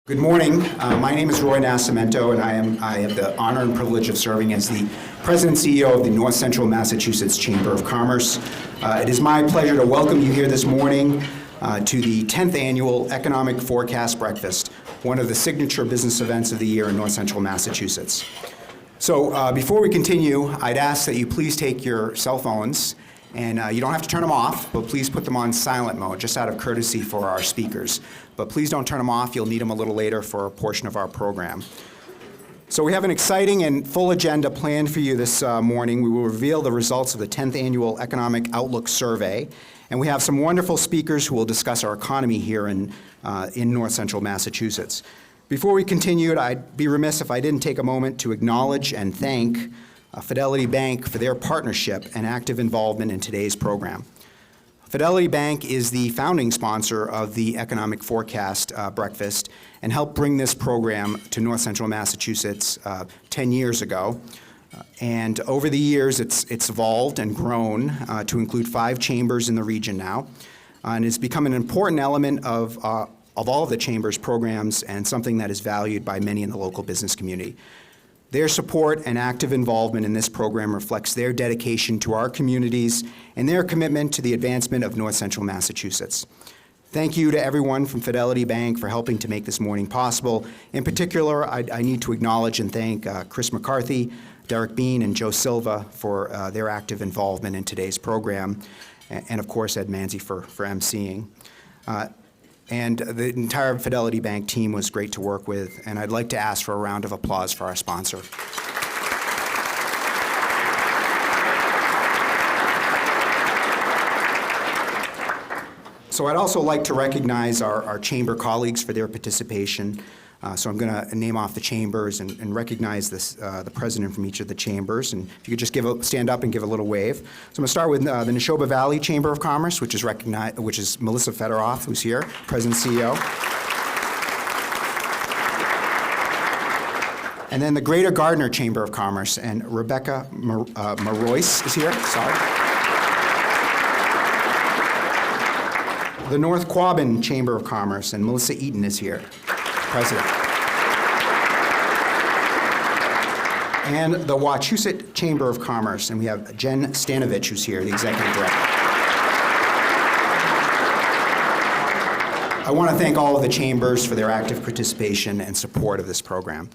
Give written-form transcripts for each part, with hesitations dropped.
Good morning. My name is Roy Nascimento, and I have the honor and privilege of serving as the President and CEO of the North Central Massachusetts Chamber of Commerce. It is my pleasure to welcome you here this morning to the 10th Annual Economic Forecast Breakfast, one of the signature business events of the year in North Central Massachusetts. So before we continue, I'd ask that you please take your cell phones, and you don't have to turn them off, but please put them on silent mode, just out of courtesy for our speakers. But please don't turn them off. You'll need them a little later for a portion of our program. So we have an exciting and full agenda planned for you this morning. We will reveal the results of the 10th Annual Economic Outlook Survey, and we have some wonderful speakers who will discuss our economy here in North Central Massachusetts. Before we continue, I'd be remiss if I didn't take a moment to acknowledge and thank Fidelity Bank for their partnership and active involvement in today's program. Fidelity Bank is the founding sponsor of the Economic Forecast Breakfast and helped bring this program to North Central Massachusetts 10 years ago. And over the years, it's evolved and grown to include 5 chambers in the region now. And it's become an important element of all of the chamber's programs and something that is valued by many in the local business community. Their support and active involvement in this program reflects their dedication to our communities and their commitment to the advancement of North Central Massachusetts. Thank you to everyone from Fidelity Bank for helping to make this morning possible. In particular, I need to acknowledge and thank Chris McCarthy, Derek Bean, and Joe Silva for their active involvement in today's program, and of course Ed Manzi for emceeing. And the entire Fidelity Bank team was great to work with, and I'd like to ask for a round of applause for our sponsor. So I'd also like to recognize our chamber colleagues for their participation. So I'm going to name off the chambers and recognize the president from each of the chambers. And if you could just stand up and give a little wave. So I'm going to start with the Neshoba Valley Chamber of Commerce, which is Melissa Fedoroff, who's here, President and CEO. And then the Greater Gardner Chamber of Commerce, and Rebecca Marois is here. Sorry. The North Quabbin Chamber of Commerce, and Melissa Eaton is here, President. And the Wachusett Chamber of Commerce, and we have Jen Stanovich, who's here, the Executive Director. I want to thank all of the chambers for their active participation and support of this program.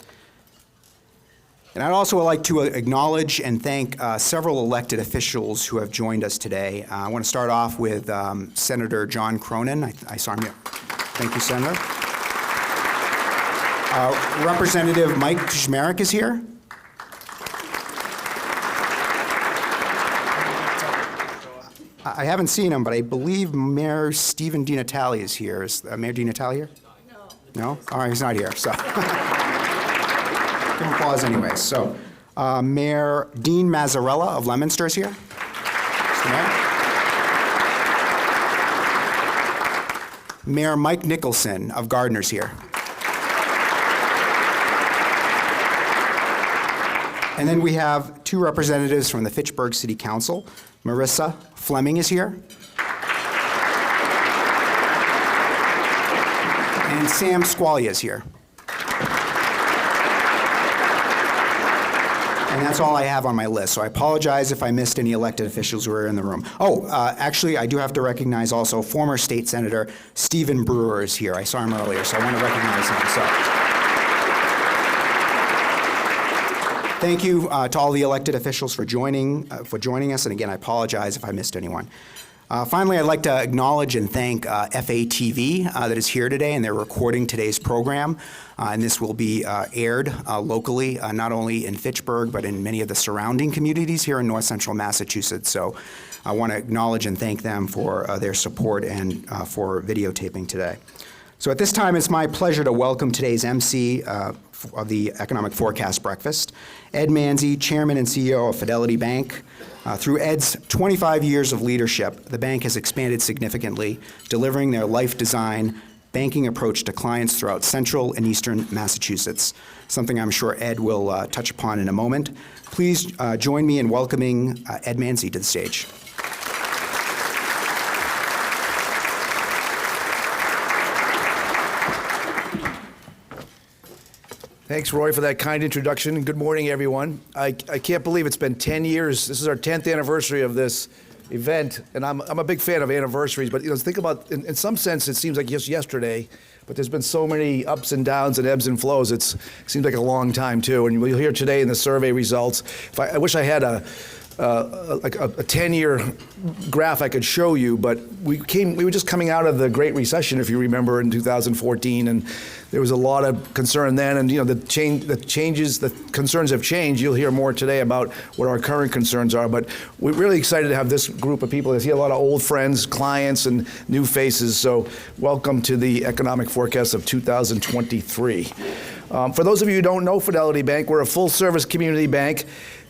And I'd also like to acknowledge and thank several elected officials who have joined us today. I want to start off with Senator John Cronin. I saw him here. Thank you, Senator. Representative Mike Kuchmarek is here. I haven't seen him, but I believe Mayor Stephen DiNatale is here. Is Mayor DiNatale here? No. No? All right, he's not here, so. Give him applause anyway. So, Mayor Dean Mazzarella of Leominster is here. Mr. Mayor. Mayor Mike Nicholson of Gardner's here. And then we have 2 representatives from the Fitchburg City Council. Marissa Fleming is here. And Sam Squalia is here. And that's all I have on my list. So I apologize if I missed any elected officials who are in the room. Actually, I do have to recognize also former State Senator Stephen Brewer is here. I saw him earlier, so I want to recognize him. So. Thank you to all the elected officials for joining us, and again, I apologize if I missed anyone. Finally, I'd like to acknowledge and thank FATV that is here today, and they're recording today's program, and this will be aired locally, not only in Fitchburg, but in many of the surrounding communities here in North Central Massachusetts. So I want to acknowledge and thank them for their support and for videotaping today. So at this time, it's my pleasure to welcome today's MC of the Economic Forecast Breakfast, Ed Manzi, Chairman and CEO of Fidelity Bank. Through Ed's 25 years of leadership, the bank has expanded significantly, delivering their life design banking approach to clients throughout central and eastern Massachusetts, something I'm sure Ed will touch upon in a moment. Please join me in welcoming Ed Manzi to the stage. Thanks, Roy, for that kind introduction, and good morning, everyone. I can't believe it's been 10 years. This is our 10th anniversary of this event, and I'm a big fan of anniversaries, but think about, in some sense, it seems like just yesterday, but there's been so many ups and downs and ebbs and flows, it seems like a long time, too. And you'll hear today in the survey results, I wish I had a 10-year graph I could show you, but we were just coming out of the Great Recession, if you remember, in 2014, and there was a lot of concern then, and the concerns have changed. You'll hear more today about what our current concerns are, but we're really excited to have this group of people. I see a lot of old friends, clients, and new faces, so welcome to the economic forecast of 2023. For those of you who don't know Fidelity Bank, we're a full-service community bank.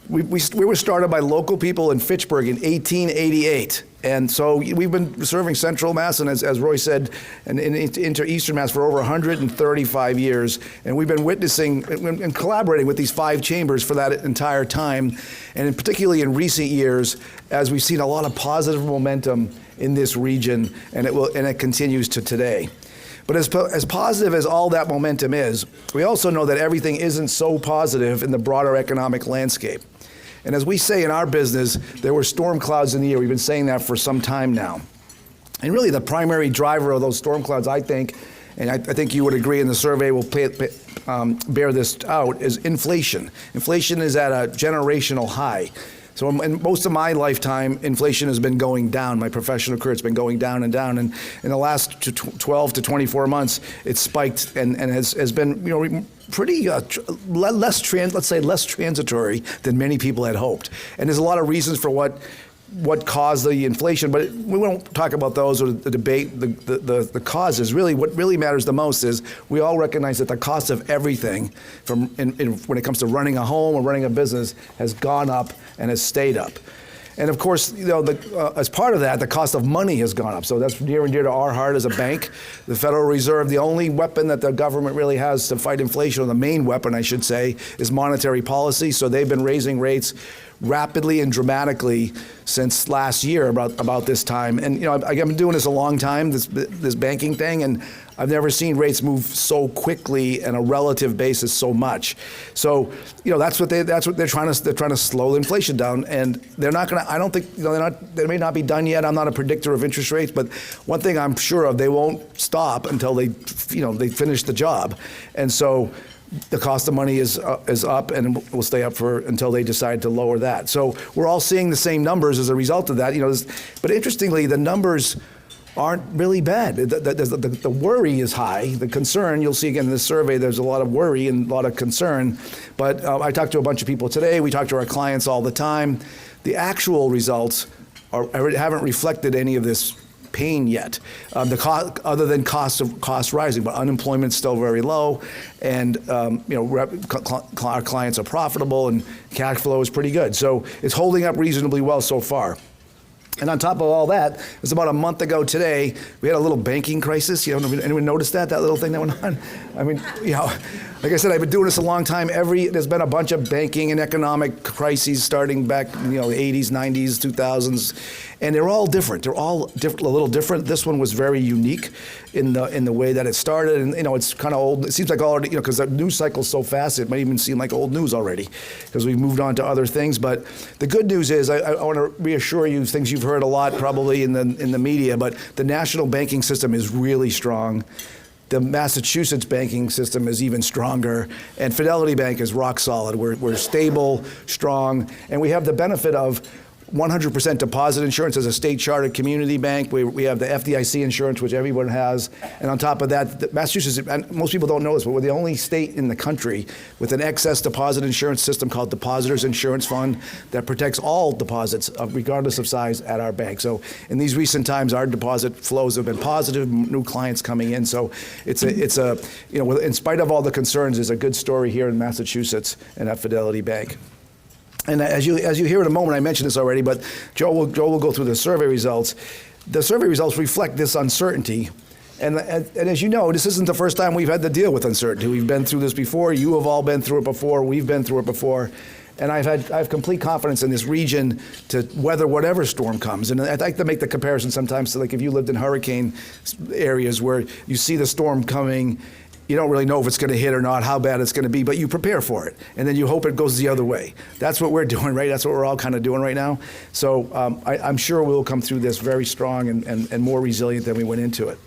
We were started by local people in Fitchburg in 1888. And so we've been serving Central Mass and, as Roy said, and into Eastern Mass for over 135 years. And we've been witnessing and collaborating with these 5 chambers for that entire time. And particularly in recent years, as we've seen a lot of positive momentum in this region, and it continues to today. But as positive as all that momentum is, we also know that everything isn't so positive in the broader economic landscape. And as we say in our business, there were storm clouds in the air. We've been saying that for some time now. And really the primary driver of those storm clouds, I think, and I think you would agree, and the survey will bear this out, is inflation. Inflation is at a generational high. So in most of my lifetime, inflation has been going down. My professional career, it's been going down and down. And in the last 12 to 24 months, it's spiked and has been, pretty less transitory than many people had hoped. And there's a lot of reasons for what caused the inflation, but we won't talk about those or the debate the causes. Really, what really matters the most is we all recognize that the cost of everything, when it comes to running a home or running a business, has gone up and has stayed up. And of course, as part of that, the cost of money has gone up. So that's near and dear to our heart as a bank. The Federal Reserve, the only weapon that the government really has to fight inflation, or the main weapon, I should say, is monetary policy. So they've been raising rates rapidly and dramatically since last year about this time. And I've been doing this a long time, this banking thing, and I've never seen rates move so quickly on a relative basis so much. So that's what they're trying to slow the inflation down, and they're not going to. I don't think they may not be done yet. I'm not a predictor of interest rates, but one thing I'm sure of, they won't stop until they finish the job, and so the cost of money is up and will stay up until they decide to lower that. So we're all seeing the same numbers as a result of that. But interestingly, the numbers aren't really bad. The worry is high. The concern, you'll see again in this survey, there's a lot of worry and a lot of concern. But I talked to a bunch of people today. We talk to our clients all the time. The actual results haven't reflected any of this pain yet, other than costs rising, but unemployment's still very low, and our clients are profitable, and cash flow is pretty good. So it's holding up reasonably well so far. And on top of all that, it was about a month ago today, we had a little banking crisis. Anyone notice that little thing that went on? I mean, like I said, I've been doing this a long time. There's been a bunch of banking and economic crises starting back, the 80s, 90s, 2000s, and they're all different. They're all different, a little different. This one was very unique in the way that it started, and it's kind of old. It seems like already, because the news cycle's so fast, it might even seem like old news already, because we've moved on to other things. But the good news is, I want to reassure you, things you've heard a lot probably in the media, but the national banking system is really strong. The Massachusetts banking system is even stronger, and Fidelity Bank is rock solid. We're stable, strong, and we have the benefit of 100% deposit insurance as a state-chartered community bank. We have the FDIC insurance, which everyone has. And on top of that, Massachusetts, and most people don't know this, but we're the only state in the country with an excess deposit insurance system called Depositors Insurance Fund that protects all deposits, regardless of size, at our bank. So in these recent times, our deposit flows have been positive, new clients coming in. So it's a in spite of all the concerns, it's a good story here in Massachusetts and at Fidelity Bank. And as you hear in a moment, I mentioned this already, but Joe will go through the survey results. The survey results reflect this uncertainty. And as you know, this isn't the first time we've had to deal with uncertainty. We've been through this before. You have all been through it before. We've been through it before. And I have complete confidence in this region to weather whatever storm comes. And I'd like to make the comparison sometimes to, like, if you lived in hurricane areas where you see the storm coming you don't really know if it's going to hit or not, how bad it's going to be, but you prepare for it, and then you hope it goes the other way. That's what we're doing, right? That's what we're all kind of doing right now. So I'm sure we'll come through this very strong and more resilient than we went into it.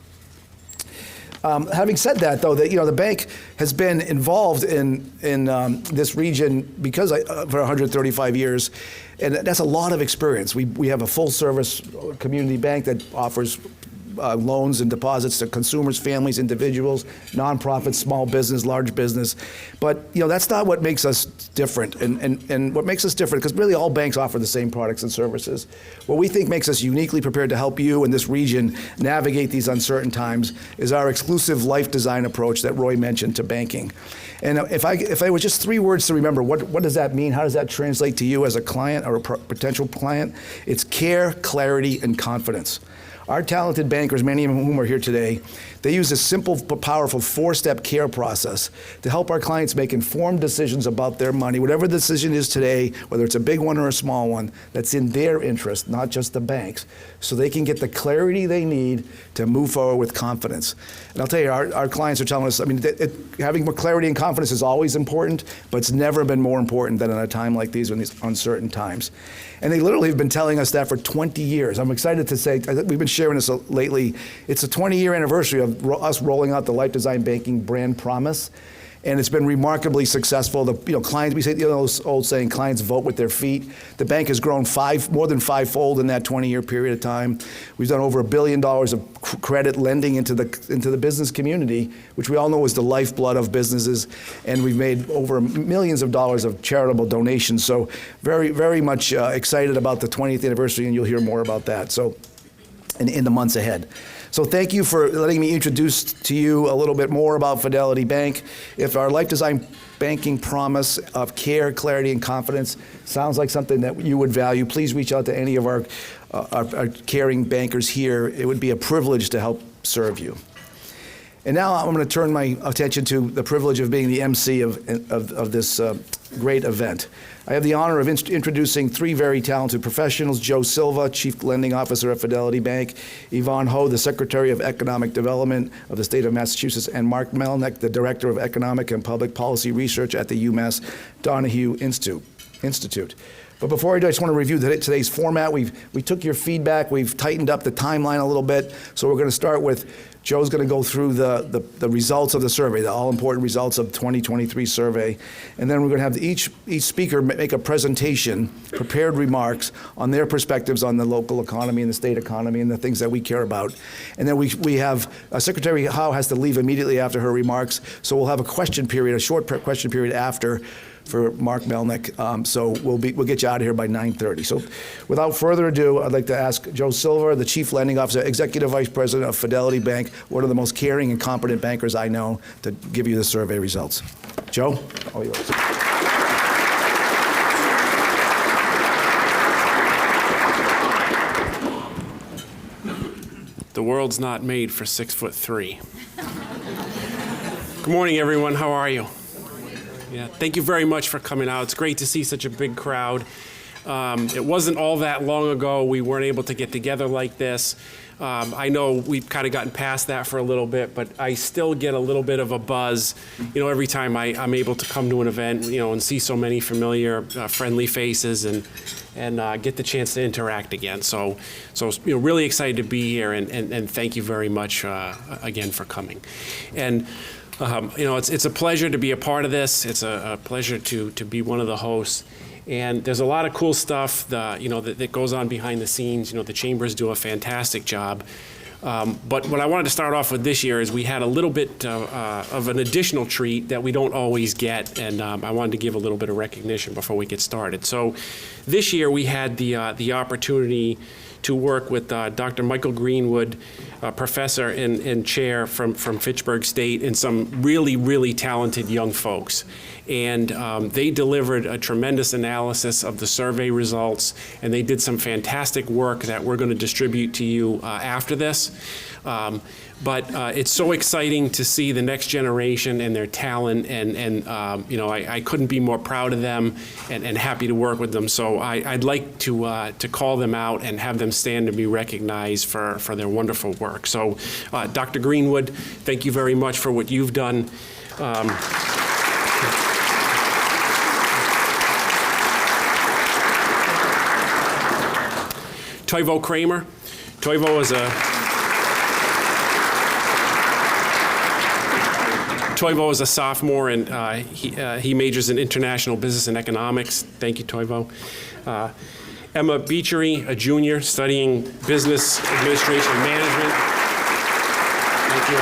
Having said that, though, the bank has been involved in this region because for 135 years, and that's a lot of experience. We have a full-service community bank that offers loans and deposits to consumers, families, individuals, nonprofits, small business, large business. But that's not what makes us different. And what makes us different, because really all banks offer the same products and services. What we think makes us uniquely prepared to help you in this region navigate these uncertain times is our exclusive life design approach that Roy mentioned to banking. And if I were just 3 words to remember, what does that mean? How does that translate to you as a client or a potential client? It's care, clarity, and confidence. Our talented bankers, many of whom are here today, they use a simple but powerful 4-step care process to help our clients make informed decisions about their money, whatever the decision is today, whether it's a big one or a small one, that's in their interest, not just the bank's, so they can get the clarity they need to move forward with confidence. And I'll tell you, our clients are telling us, having more clarity and confidence is always important, but it's never been more important than in a time like these, in these uncertain times. And they literally have been telling us that for 20 years. I'm excited to say, we've been sharing this lately, it's a 20-year anniversary of us rolling out the Life Design Banking brand promise. And it's been remarkably successful. Clients, we say, those old saying, clients vote with their feet. The bank has grown more than 5-fold in that 20-year period of time. We've done over $1 billion of credit lending into the business community, which we all know is the lifeblood of businesses. And we've made over millions of dollars of charitable donations. So very, very much excited about the 20th anniversary, and you'll hear more about that. So in the months ahead. So thank you for letting me introduce to you a little bit more about Fidelity Bank. If our Life Design Banking promise of care, clarity, and confidence sounds like something that you would value, please reach out to any of our caring bankers here. It would be a privilege to help serve you. And now I'm going to turn my attention to the privilege of being the MC of this great event. I have the honor of introducing 3 very talented professionals: Joe Silva, Chief Lending Officer at Fidelity Bank; Yvonne Ho, the Secretary of Economic Development of the state of Massachusetts; and Mark Melnick, the Director of Economic and Public Policy Research at the UMass Donahue Institute. But before I do, I just want to review today's format. We took your feedback. We've tightened up the timeline a little bit. So we're going to start with Joe's going to go through the results of the survey, the all-important results of the 2023 survey. And then we're going to have each speaker make a presentation, prepared remarks on their perspectives on the local economy and the state economy and the things that we care about. And then we have Secretary Howe has to leave immediately after her remarks. So we'll have a question period, a short question period after, for Mark Melnick. So we'll get you out of here by 9:30. So without further ado, I'd like to ask Joe Silva, the Chief Lending Officer, Executive Vice President of Fidelity Bank, one of the most caring and competent bankers I know, to give you the survey results. Joe, all yours. The world's not made for 6'3". Good morning, everyone. How are you? Yeah, thank you very much for coming out. It's great to see such a big crowd. It wasn't all that long ago we weren't able to get together like this. I know we've kind of gotten past that for a little bit, but I still get a little bit of a buzz, every time I'm able to come to an event, and see so many familiar, friendly faces and get the chance to interact again. So really excited to be here, and thank you very much again for coming. And it's a pleasure to be a part of this. It's a pleasure to be one of the hosts. And there's a lot of cool stuff that goes on behind the scenes. The chambers do a fantastic job. But what I wanted to start off with this year is we had a little bit of an additional treat that we don't always get, and I wanted to give a little bit of recognition before we get started. So this year we had the opportunity to work with Dr. Michael Greenwood, professor and chair from Fitchburg State, and some really, really talented young folks. And they delivered a tremendous analysis of the survey results, and they did some fantastic work that we're going to distribute to you after this. But it's so exciting to see the next generation and their talent, and you know, I couldn't be more proud of them and happy to work with them. So I'd like to call them out and have them stand and be recognized for their wonderful work. So Dr. Greenwood, thank you very much for what you've done. Toivo Kramer. Toivo is a sophomore, and he majors in international business and economics. Thank you, Toivo. Emma Beechery, a junior, studying business administration and management. Thank you,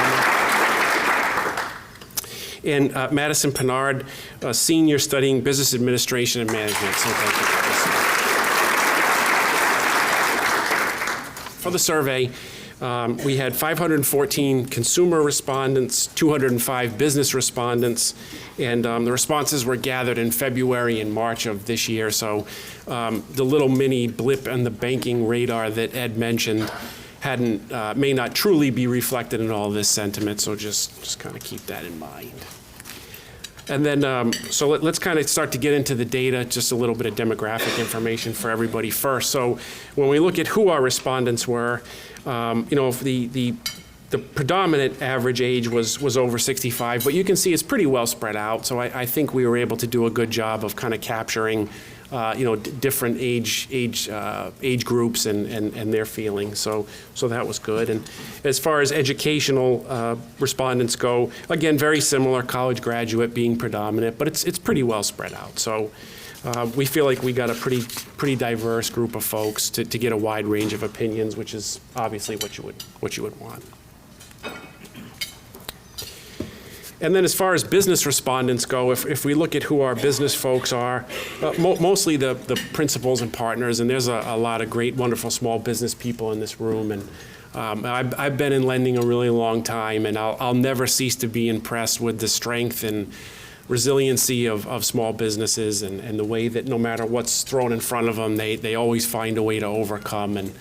Emma. And Madison Pinard, a senior, studying business administration and management. So thank you, Madison. For the survey, we had 514 consumer respondents, 205 business respondents, and the responses were gathered in February and March of this year. So the little mini blip on the banking radar that Ed mentioned may not truly be reflected in all this sentiment, so just kind of keep that in mind. And then, so let's kind of start to get into the data, just a little bit of demographic information for everybody first. So when we look at who our respondents were, you know, the predominant average age was over 65, but you can see it's pretty well spread out. So I think we were able to do a good job of kind of capturing, you know, different age groups and their feelings. So that was good. And as far as educational respondents go, again, very similar, college graduate being predominant, but it's pretty well spread out. So we feel like we got a pretty diverse group of folks to get a wide range of opinions, which is obviously what you would want. And then as far as business respondents go, if we look at who our business folks are, mostly the principals and partners, and there's a lot of great, wonderful small business people in this room. And I've been in lending a really long time, and I'll never cease to be impressed with the strength and resiliency of small businesses and the way that no matter what's thrown in front of them, they always find a way to overcome. And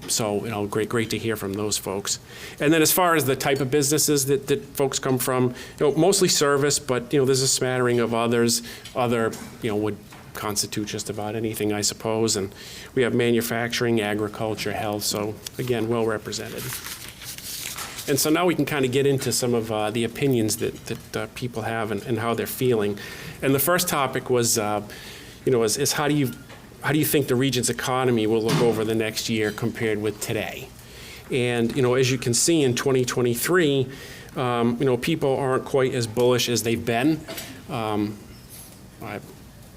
so, you know, great to hear from those folks. And then as far as the type of businesses that folks come from, you know, mostly service, but, you know, there's a smattering of others. Other, you know, would constitute just about anything, I suppose. And we have manufacturing, agriculture, health, so again, well represented. And so now we can kind of get into some of the opinions that people have and how they're feeling. And the first topic was, you know, is how do you think the region's economy will look over the next year compared with today? And, you know, as you can see in 2023, you know, people aren't quite as bullish as they've been. You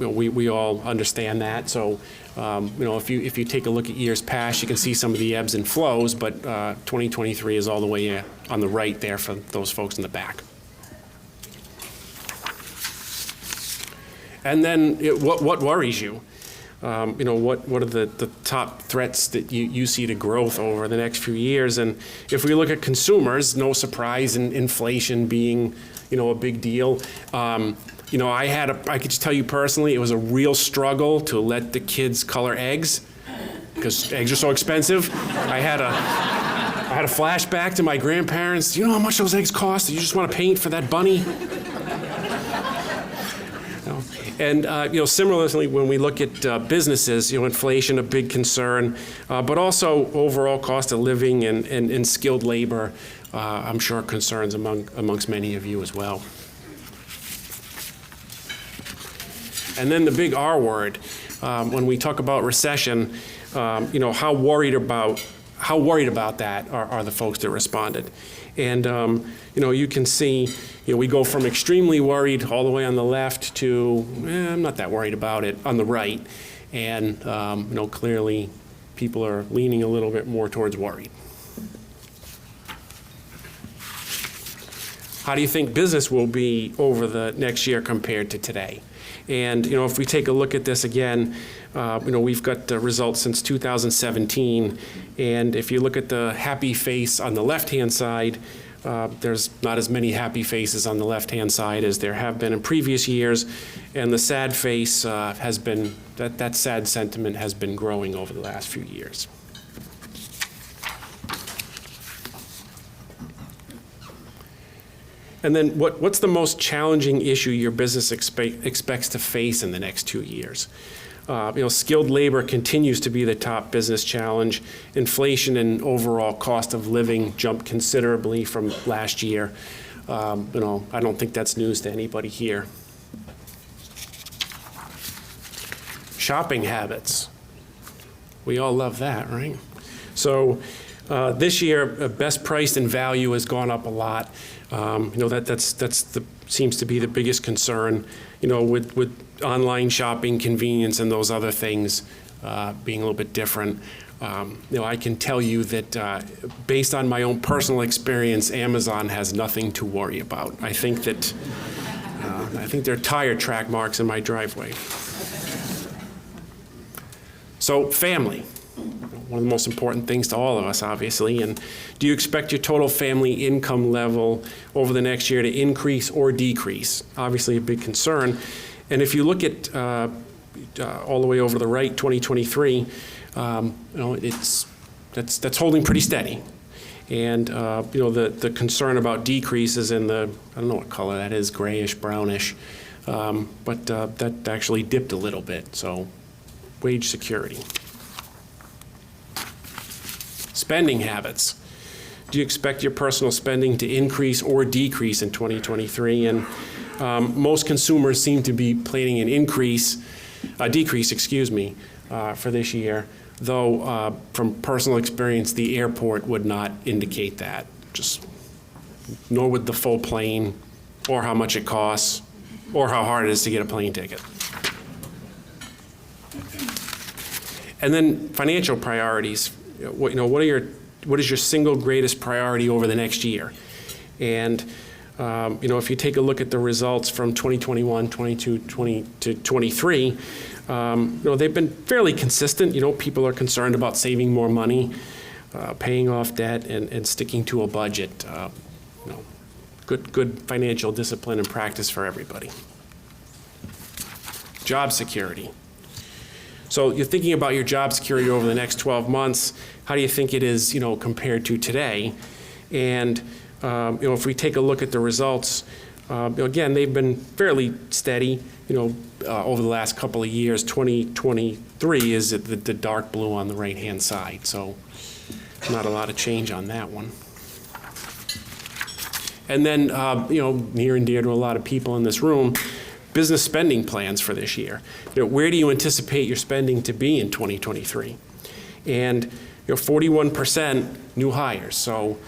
know, we all understand that. So, you know, if you take a look at years past, you can see some of the ebbs and flows, but 2023 is all the way on the right there for those folks in the back. And then what worries you? You know, what are the top threats that you see to growth over the next few years? And if we look at consumers, no surprise in inflation being, you know, a big deal. You know, I could just tell you personally, it was a real struggle to let the kids color eggs because eggs are so expensive. I had a flashback to my grandparents. Do you know how much those eggs cost? You just want to paint for that bunny? And, you know, similarly, when we look at businesses, you know, inflation, a big concern, but also overall cost of living and skilled labor, I'm sure concerns amongst many of you as well. And then the big R word, when we talk about recession, you know, how worried about that are the folks that responded. And, you know, you can see, you know, we go from extremely worried all the way on the left to, I'm not that worried about it on the right. And, you know, clearly people are leaning a little bit more towards worried. How do you think business will be over the next year compared to today? And, you know, if we take a look at this again, you know, we've got the results since 2017. And if you look at the happy face on the left-hand side, There's not as many happy faces on the left-hand side as there have been in previous years, and the sad face has been, that sad sentiment has been growing over the last few years. And then what's the most challenging issue your business expects to face in the next 2 years? Skilled labor continues to be the top business challenge. Inflation and overall cost of living jumped considerably from last year. I don't think that's news to anybody here. Shopping habits. We all love that, right? So this year, best price and value has gone up a lot. That seems to be the biggest concern. With online shopping, convenience, and those other things being a little bit different. I can tell you that based on my own personal experience, Amazon has nothing to worry about. I think there are tire track marks in my driveway. So family, one of the most important things to all of us, obviously. And do you expect your total family income level over the next year to increase or decrease? Obviously a big concern. And if you look at all the way over to the right, 2023, that's holding pretty steady. And the concern about decrease is in the, I don't know what color that is, grayish, brownish, but that actually dipped a little bit. So wage security. Spending habits. Do you expect your personal spending to increase or decrease in 2023? And most consumers seem to be planning an decrease, for this year. Though from personal experience, the airport would not indicate that. Nor would the full plane, or how much it costs, or how hard it is to get a plane ticket. And then financial priorities. What is your single greatest priority over the next year? And if you take a look at the results from 2021, 22, 20 to 23, they've been fairly consistent. People are concerned about saving more money, paying off debt, and sticking to a budget. Good financial discipline and practice for everybody. Job security. So you're thinking about your job security over the next 12 months. How do you think it is, compared to today? And, if we take a look at the results, again, they've been fairly steady, over the last couple of years. 2023 is the dark blue on the right-hand side. So not a lot of change on that one. And then, near and dear to a lot of people in this room, business spending plans for this year. Where do you anticipate your spending to be in 2023? And 41% new hires. So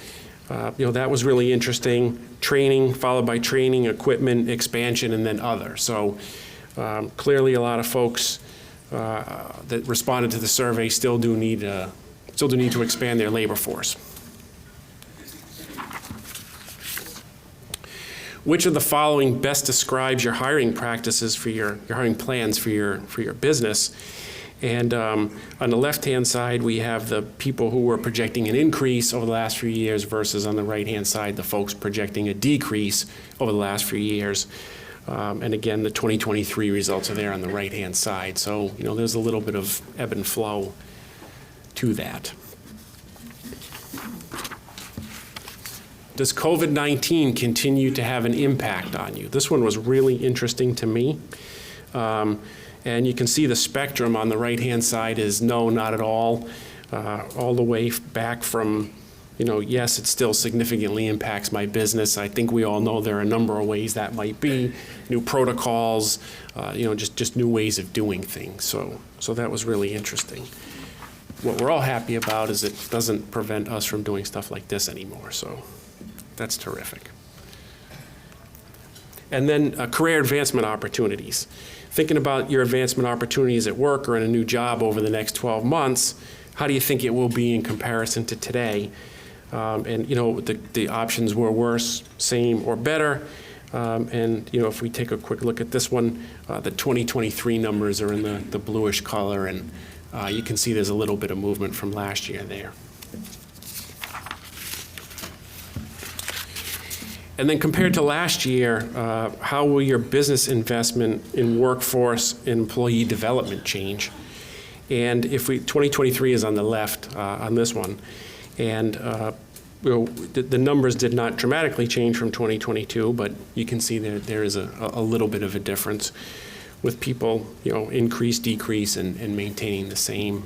that was really interesting. Training, followed by training, equipment, expansion, and then other. So clearly a lot of folks that responded to the survey still do need to expand their labor force. Which of the following best describes your hiring practices for your hiring plans for your business? And on the left-hand side, we have the people who were projecting an increase over the last few years versus on the right-hand side, the folks projecting a decrease over the last few years. And again, the 2023 results are there on the right-hand side. So, there's a little bit of ebb and flow to that. Does COVID-19 continue to have an impact on you? This one was really interesting to me. And you can see the spectrum on the right-hand side is no, not at all the way back from, yes, it still significantly impacts my business. I think we all know there are a number of ways that might be, new protocols, just new ways of doing things. So that was really interesting. What we're all happy about is it doesn't prevent us from doing stuff like this anymore. So that's terrific. And then career advancement opportunities. Thinking about your advancement opportunities at work or in a new job over the next 12 months, how do you think it will be in comparison to today? And the options were worse, same, or better. And if we take a quick look at this one, the 2023 numbers are in the bluish color, and you can see there's a little bit of movement from last year there. And then compared to last year, how will your business investment in workforce and employee development change? And if 2023 is on the left on this one, and the numbers did not dramatically change from 2022, but you can see there is a little bit of a difference with people, increase, decrease, and maintaining the same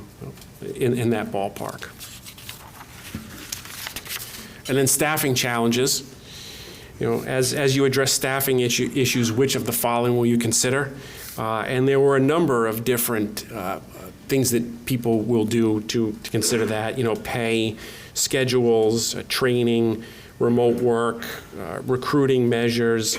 in that ballpark. And then staffing challenges. As you address staffing issues, which of the following will you consider? And there were a number of different things that people will do to consider that. Pay, schedules, training, remote work, recruiting measures,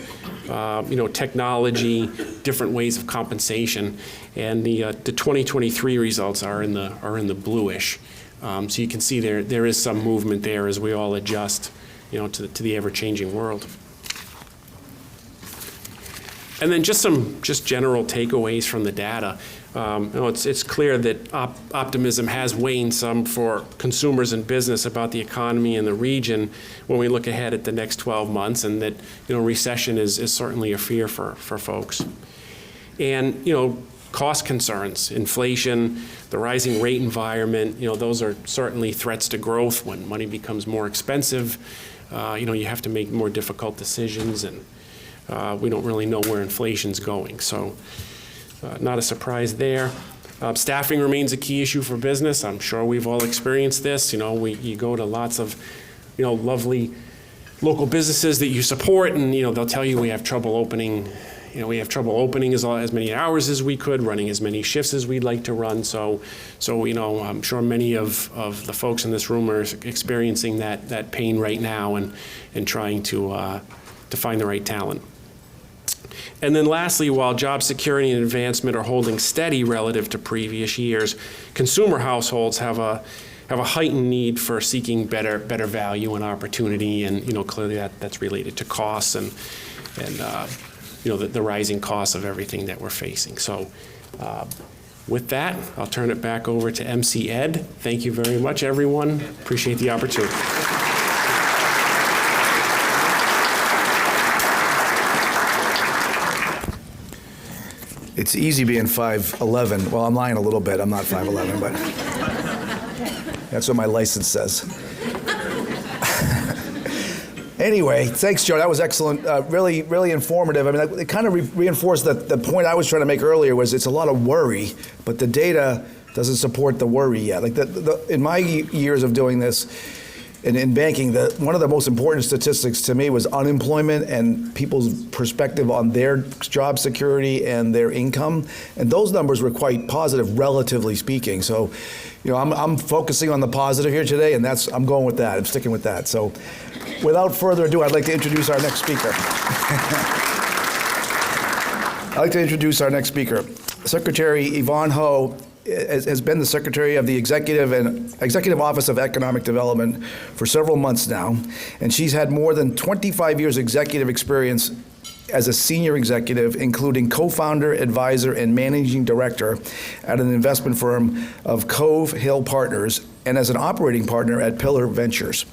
technology, different ways of compensation. And the 2023 results are in the bluish. So you can see there is some movement there as we all adjust, to the ever-changing world. And then just some general takeaways from the data. It's clear that optimism has waned some for consumers and business about the economy and the region when we look ahead at the next 12 months, and that recession is certainly a fear for folks. And cost concerns, inflation, the rising rate environment, those are certainly threats to growth. When money becomes more expensive, you have to make more difficult decisions, and we don't really know where inflation's going. So not a surprise there. Staffing remains a key issue for business. I'm sure we've all experienced this. You go to lots of, lovely local businesses that you support, and, they'll tell you we have trouble opening. We have trouble opening as many hours as we could, running as many shifts as we'd like to run. So I'm sure many of the folks in this room are experiencing that pain right now and trying to find the right talent. And then lastly, while job security and advancement are holding steady relative to previous years, consumer households have a heightened need for seeking better value and opportunity, and clearly that's related to costs and the rising costs of everything that we're facing. So with that, I'll turn it back over to MC Ed. Thank you very much, everyone. Appreciate the opportunity. It's easy being 5'11". Well, I'm lying a little bit. I'm not 5'11", but that's what my license says. Anyway, thanks, Joe. That was excellent. Really, really informative. I mean, it kind of reinforced the point I was trying to make earlier, was it's a lot of worry, but the data doesn't support the worry yet. Like in my years of doing this, in banking, one of the most important statistics to me was unemployment and people's perspective on their job security and their income. And those numbers were quite positive, relatively speaking. So, I'm focusing on the positive here today, and I'm going with that. I'm sticking with that. So, without further ado, I'd like to introduce our next speaker. Secretary Yvonne Ho has been the Secretary of the Executive Office of Economic Development for several months now, and she's had more than 25 years executive experience as a senior executive, including co-founder, advisor, and managing director at an investment firm of Cove Hill Partners, and as an operating partner at Pillar Ventures.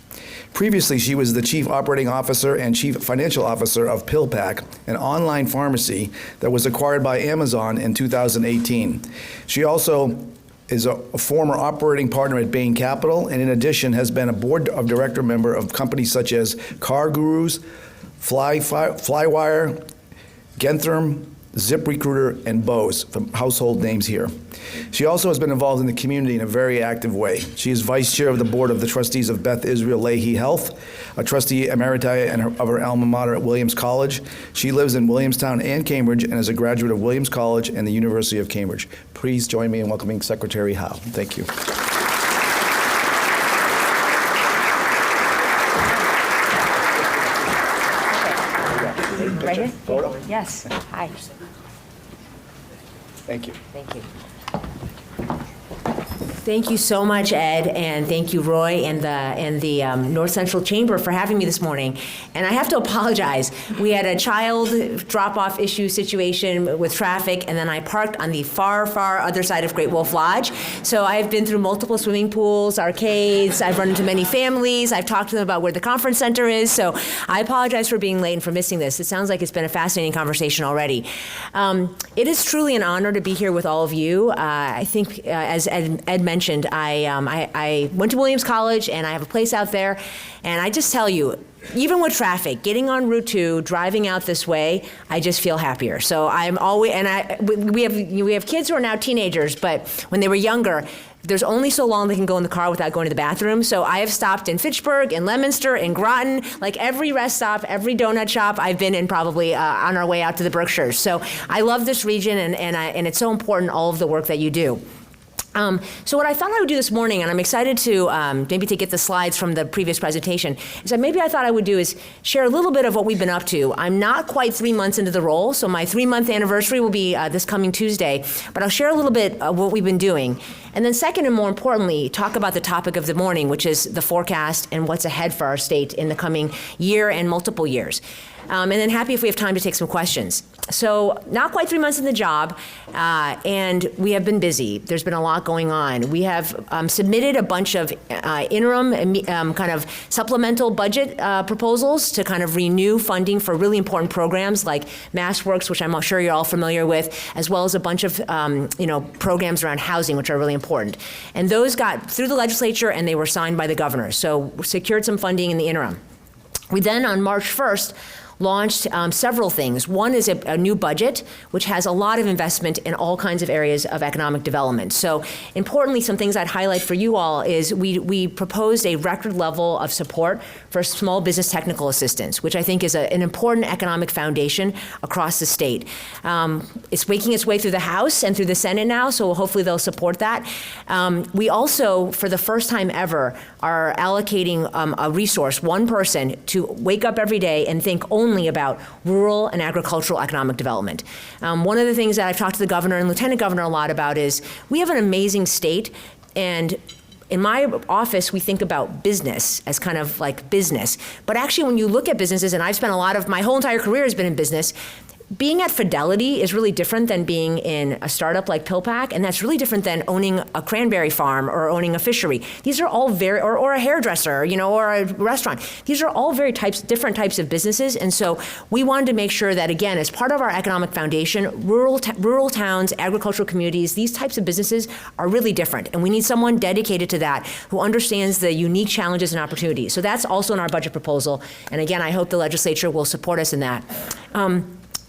Previously, she was the Chief Operating Officer and Chief Financial Officer of PillPack, an online pharmacy that was acquired by Amazon in 2018. She also is a former operating partner at Bain Capital, and in addition has been a board of director member of companies such as CarGurus, Flywire, Gentherm, ZipRecruiter, and Bose, from household names here. She also has been involved in the community in a very active way. She is vice chair of the board of the trustees of Beth Israel Lahey Health, a trustee emerita of her alma mater at Williams College. She lives in Williamstown and Cambridge and is a graduate of Williams College and the University of Cambridge. Please join me in welcoming Secretary Ho. Thank you. Right here? Photo? Yes. Hi. Thank you. Thank you. Thank you so much, Ed, and thank you, Roy, and the North Central Chamber for having me this morning. And I have to apologize. We had a child drop-off issue situation with traffic, and then I parked on the far, far other side of Great Wolf Lodge. So I've been through multiple swimming pools, arcades. I've run into many families. I've talked to them about where the conference center is. So I apologize for being late and for missing this. It sounds like it's been a fascinating conversation already. It is truly an honor to be here with all of you. I think, as Ed mentioned, I went to Williams College and I have a place out there, and I just tell you, even with traffic, getting on Route 2, driving out this way, I just feel happier. So I'm always, and we have kids who are now teenagers, but when they were younger, there's only so long they can go in the car without going to the bathroom. So I have stopped in Fitchburg, in Leominster, in Groton, like every rest stop, every donut shop I've been in, probably on our way out to the Berkshires. So I love this region, and it's so important, all of the work that you do. So what I thought I would do this morning, and I'm excited to maybe to get the slides from the previous presentation, is that maybe I thought I would do is share a little bit of what we've been up to. I'm not quite 3 months into the role, so my 3-month anniversary will be this coming Tuesday, but I'll share a little bit of what we've been doing. And then second, and more importantly, talk about the topic of the morning, which is the forecast and what's ahead for our state in the coming year and multiple years. And then happy if we have time to take some questions. So not quite 3 months in the job, and we have been busy. There's been a lot going on. We have submitted a bunch of interim kind of supplemental budget proposals to kind of renew funding for really important programs like MassWorks, which I'm sure you're all familiar with, as well as a bunch of programs around housing, which are really important. And those got through the legislature, and they were signed by the governor. So we secured some funding in the interim. We then, on March 1st, launched several things. One is a new budget, which has a lot of investment in all kinds of areas of economic development. So importantly, some things I'd highlight for you all is we proposed a record level of support for small business technical assistance, which I think is an important economic foundation across the state. It's making its way through the House and through the Senate now, so hopefully they'll support that. We also, for the first time ever, are allocating a resource, one person, to wake up every day and think only about rural and agricultural economic development. One of the things that I've talked to the governor and lieutenant governor a lot about is we have an amazing state, and in my office, we think about business as kind of like business. But actually, when you look at businesses, and I've spent a lot of my whole entire career has been in business, being at Fidelity is really different than being in a startup like PillPack, and that's really different than owning a cranberry farm or owning a fishery. These are all or a hairdresser, or a restaurant. These are all very different types of businesses, and so we wanted to make sure that, again, as part of our economic foundation, rural towns, agricultural communities, these types of businesses are really different, and we need someone dedicated to that who understands the unique challenges and opportunities. So that's also in our budget proposal, and again, I hope the legislature will support us in that.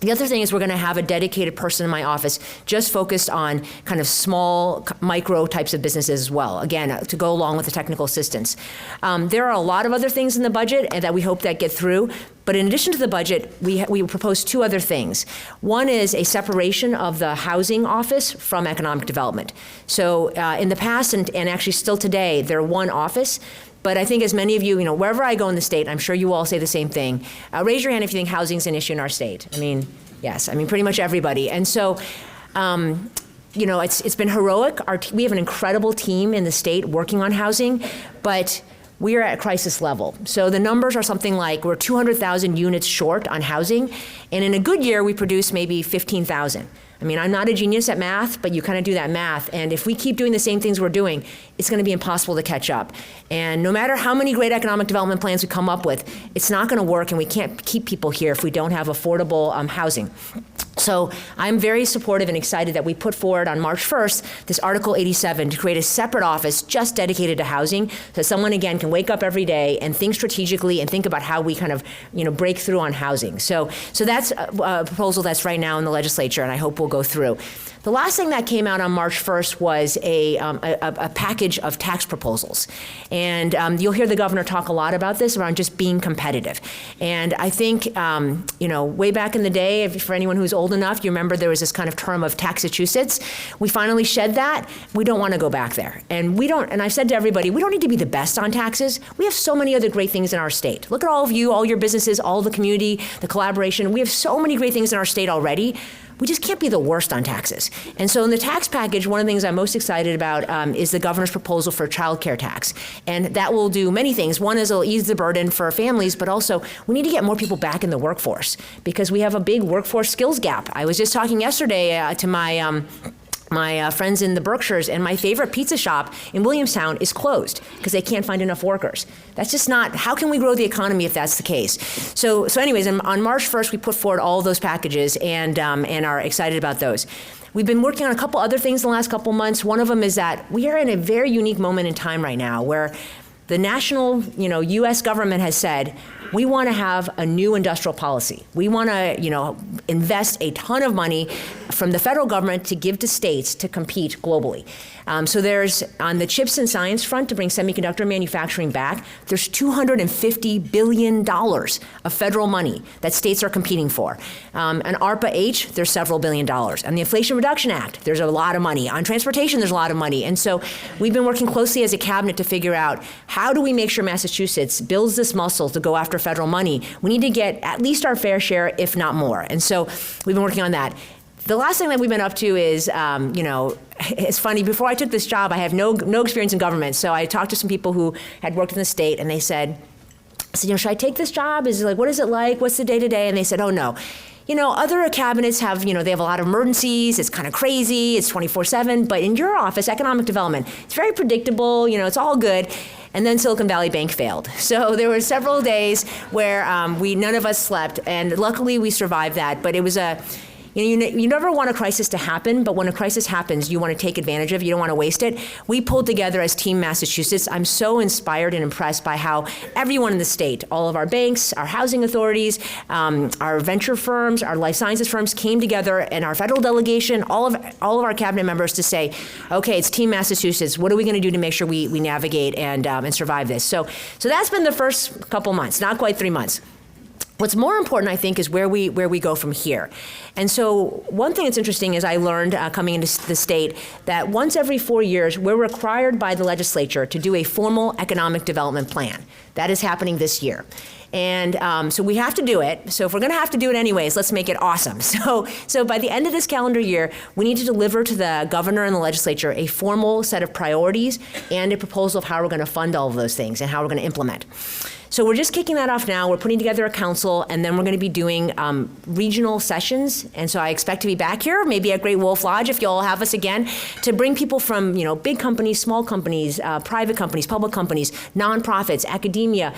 The other thing is we're going to have a dedicated person in my office just focused on kind of small, micro types of businesses as well, again, to go along with the technical assistance. There are a lot of other things in the budget and that we hope that get through. But in addition to the budget, we propose two other things. One is a separation of the housing office from economic development. So in the past, and actually still today, they're one office. But I think as many of you, wherever I go in the state, I'm sure you all say the same thing. Raise your hand if you think housing is an issue in our state. Yes, pretty much everybody. And so, it's been heroic. We have an incredible team in the state working on housing, but we are at crisis level. So the numbers are something like we're 200,000 units short on housing, and in a good year, we produce maybe 15,000. I'm not a genius at math, but you kind of do that math. And if we keep doing the same things we're doing, it's going to be impossible to catch up. And no matter how many great economic development plans we come up with, it's not going to work, and we can't keep people here if we don't have affordable housing. So I'm very supportive and excited that we put forward on March 1st this Article 87 to create a separate office just dedicated to housing, so someone, again, can wake up every day and think strategically and think about how we kind of break through on housing. So that's a proposal that's right now in the legislature, and I hope we'll go through. The last thing that came out on March 1st was a package of tax proposals. And you'll hear the governor talk a lot about this, around just being competitive. And I think, way back in the day, for anyone who's old enough, you remember there was this kind of term of Taxachusetts. We finally shed that. We don't want to go back there. And I've said to everybody, we don't need to be the best on taxes. We have so many other great things in our state. Look at all of you, all your businesses, all the community, the collaboration. We have so many great things in our state already. we just can't be the worst on taxes. And so in the tax package, one of the things I'm most excited about is the governor's proposal for a child care tax. And that will do many things. One is it'll ease the burden for families, but also we need to get more people back in the workforce because we have a big workforce skills gap. I was just talking yesterday to my friends in the Berkshires, and my favorite pizza shop in Williamstown is closed because they can't find enough workers. That's just not, how can we grow the economy if that's the case? So anyways, on March 1st, we put forward all of those packages and are excited about those. We've been working on a couple other things in the last couple months. One of them is that we are in a very unique moment in time right now where the national, U.S. government has said, we want to have a new industrial policy. We want to, invest a ton of money from the federal government to give to states to compete globally. So there's, on the chips and science front, to bring semiconductor manufacturing back, there's $250 billion of federal money that states are competing for. On ARPA-H, there's several $billions. On the Inflation Reduction Act, there's a lot of money. On transportation, there's a lot of money. And so we've been working closely as a cabinet to figure out how do we make sure Massachusetts builds this muscle to go after federal money. We need to get at least our fair share, if not more. And so we've been working on that. The last thing that we've been up to is, it's funny, before I took this job, I have no experience in government. So I talked to some people who had worked in the state, and they said, should I take this job? What is it like? What's the day-to-day? And they said, oh, no. Other cabinets have, they have a lot of emergencies. It's kind of crazy. It's 24/7. But in your office, economic development, it's very predictable. It's all good. And then Silicon Valley Bank failed. So there were several days where none of us slept. And luckily, we survived that. But it was you never want a crisis to happen, but when a crisis happens, you want to take advantage of it. You don't want to waste it. We pulled together as Team Massachusetts. I'm so inspired and impressed by how everyone in the state, all of our banks, our housing authorities, our venture firms, our life sciences firms came together, and our federal delegation, all of our cabinet members to say, okay, it's Team Massachusetts. What are we going to do to make sure we navigate and survive this? So that's been the first couple months, not quite 3 months. What's more important, I think, is where we go from here. And so one thing that's interesting is I learned coming into the state that once every 4 years, we're required by the legislature to do a formal economic development plan. That is happening this year. And so we have to do it. So if we're going to have to do it anyways, let's make it awesome. So by the end of this calendar year, we need to deliver to the governor and the legislature a formal set of priorities and a proposal of how we're going to fund all of those things and how we're going to implement. So we're just kicking that off now. We're putting together a council, and then we're going to be doing regional sessions. And so I expect to be back here, maybe at Great Wolf Lodge, if you'll have us again, to bring people from big companies, small companies, private companies, public companies, nonprofits, academia,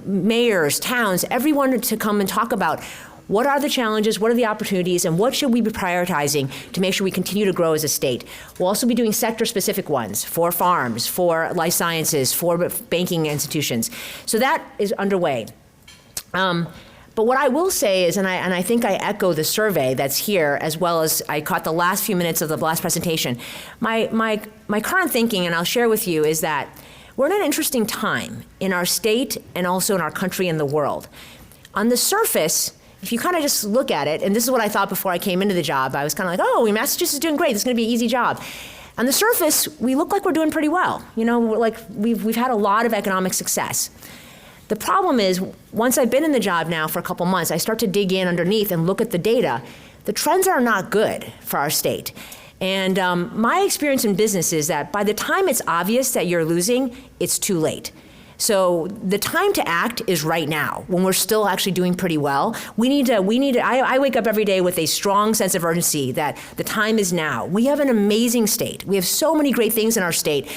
mayors, towns, everyone to come and talk about what are the challenges, what are the opportunities, and what should we be prioritizing to make sure we continue to grow as a state. We'll also be doing sector-specific ones for farms, for life sciences, for banking institutions. So that is underway. But what I will say is, and I think I echo the survey that's here, as well as I caught the last few minutes of the last presentation, my current thinking, and I'll share with you, is that we're in an interesting time in our state and also in our country and the world. On the surface, if you kind of just look at it, and this is what I thought before I came into the job, I was kind of like, oh, Massachusetts is doing great. This is going to be an easy job. On the surface, we look like we're doing pretty well. Like we've had a lot of economic success. The problem is, once I've been in the job now for a couple months, I start to dig in underneath and look at the data. The trends are not good for our state. And my experience in business is that by the time it's obvious that you're losing, it's too late. So the time to act is right now, when we're still actually doing pretty well. I wake up every day with a strong sense of urgency that the time is now. We have an amazing state. We have so many great things in our state,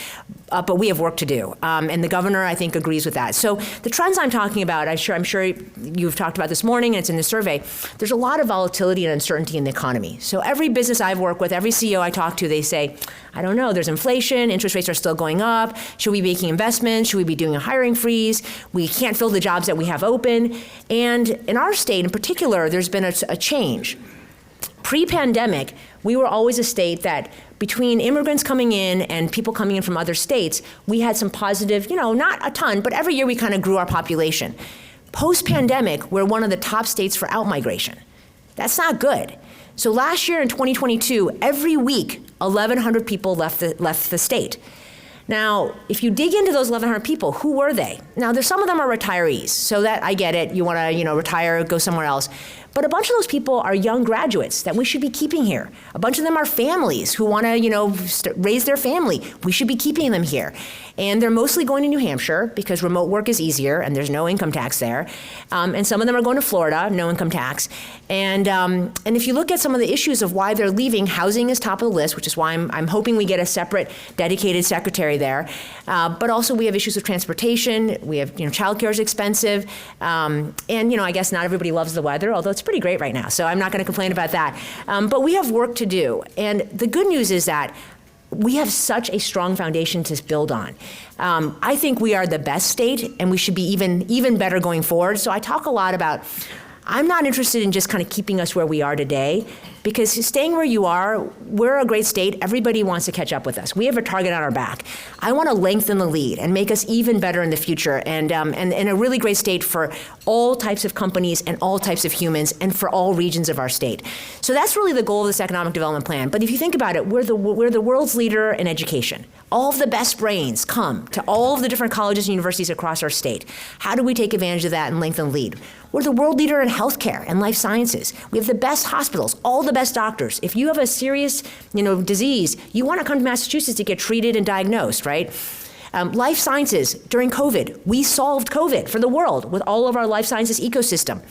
but we have work to do. And the governor, I think, agrees with that. So the trends I'm talking about, I'm sure you've talked about this morning, and it's in the survey, there's a lot of volatility and uncertainty in the economy. So every business I've worked with, every CEO I talk to, they say, I don't know, there's inflation, interest rates are still going up, should we be making investments, should we be doing a hiring freeze, we can't fill the jobs that we have open. And in our state in particular, there's been a change. Pre-pandemic, we were always a state that between immigrants coming in and people coming in from other states, we had some positive, not a ton, but every year we kind of grew our population. Post-pandemic, we're one of the top states for outmigration. That's not good. So last year in 2022, every week, 1,100 people left the state. Now, if you dig into those 1,100 people, who were they? Now, some of them are retirees, so that I get it. You want to, retire, go somewhere else. But a bunch of those people are young graduates that we should be keeping here. A bunch of them are families who want to, raise their family. We should be keeping them here. And they're mostly going to New Hampshire because remote work is easier and there's no income tax there. And some of them are going to Florida, no income tax. And if you look at some of the issues of why they're leaving, housing is top of the list, which is why I'm hoping we get a separate dedicated secretary there. But also we have issues with transportation. We have, childcare is expensive. And, I guess not everybody loves the weather, although it's pretty great right now. So I'm not going to complain about that. But we have work to do. And the good news is that we have such a strong foundation to build on. I think we are the best state, and we should be even better going forward. So I talk a lot about, I'm not interested in just kind of keeping us where we are today, because staying where you are, we're a great state. Everybody wants to catch up with us. We have a target on our back. I want to lengthen the lead and make us even better in the future, and a really great state for all types of companies and all types of humans and for all regions of our state. So that's really the goal of this economic development plan. But if you think about it, we're the world's leader in education. All of the best brains come to all of the different colleges and universities across our state. How do we take advantage of that and lengthen the lead? We're the world leader in healthcare and life sciences. We have the best hospitals, all the best doctors. If you have a serious, disease, you want to come to Massachusetts to get treated and diagnosed, right? Life sciences, during COVID, we solved COVID for the world with all of our life sciences ecosystem.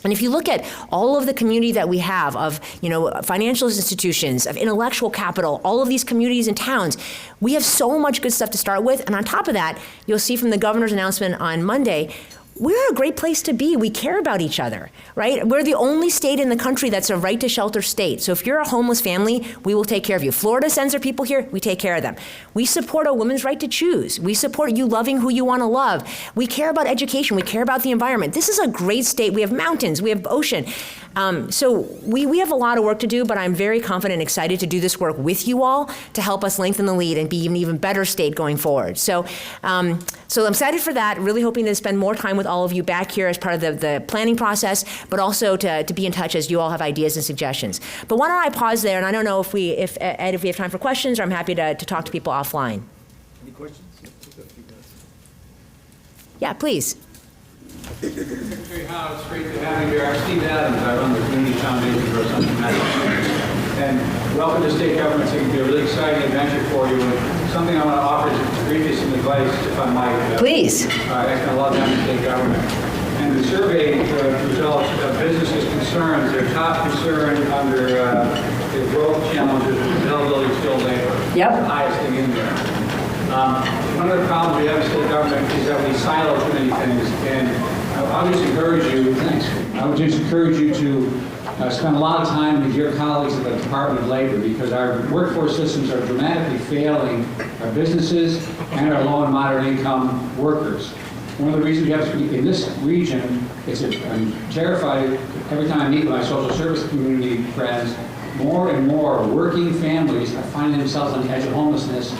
And if you look at all of the community that we have of, financial institutions, of intellectual capital, all of these communities and towns, we have so much good stuff to start with. And on top of that, you'll see from the governor's announcement on Monday, we're a great place to be. We care about each other, right? We're the only state in the country that's a right to shelter state. So if you're a homeless family, we will take care of you. Florida sends their people here, we take care of them. We support a woman's right to choose. We support you loving who you want to love. We care about education. We care about the environment. This is a great state. We have mountains. We have ocean. So we have a lot of work to do, but I'm very confident and excited to do this work with you all to help us lengthen the lead and be an even better state going forward. So I'm excited for that, really hoping to spend more time with all of you back here as part of the planning process, but also to be in touch as you all have ideas and suggestions. But why don't I pause there, and I don't know if Ed, if we have time for questions, or I'm happy to talk to people offline. Any questions? Yeah, please. Secretary Howe, it's great to have you here. I'm Steve Adams. I run the Community Foundation for Central Massachusetts. And welcome to state government. It's going to be a really exciting adventure for you. And something I want to offer is briefly some advice, if I might. Please. I spent a lot of time in state government. And the survey results of businesses' concerns, their top concern under the growth challenges is availability of skilled labor. Yep. The highest thing in there. One of the problems we have in state government is that we silo too many things. And I would just encourage you to spend a lot of time with your colleagues at the Department of Labor, because our workforce systems are dramatically failing our businesses and our low and moderate income workers. One of the reasons we have in this region is that I'm terrified every time I meet with my social service community friends, more and more working families are finding themselves on the edge of homelessness.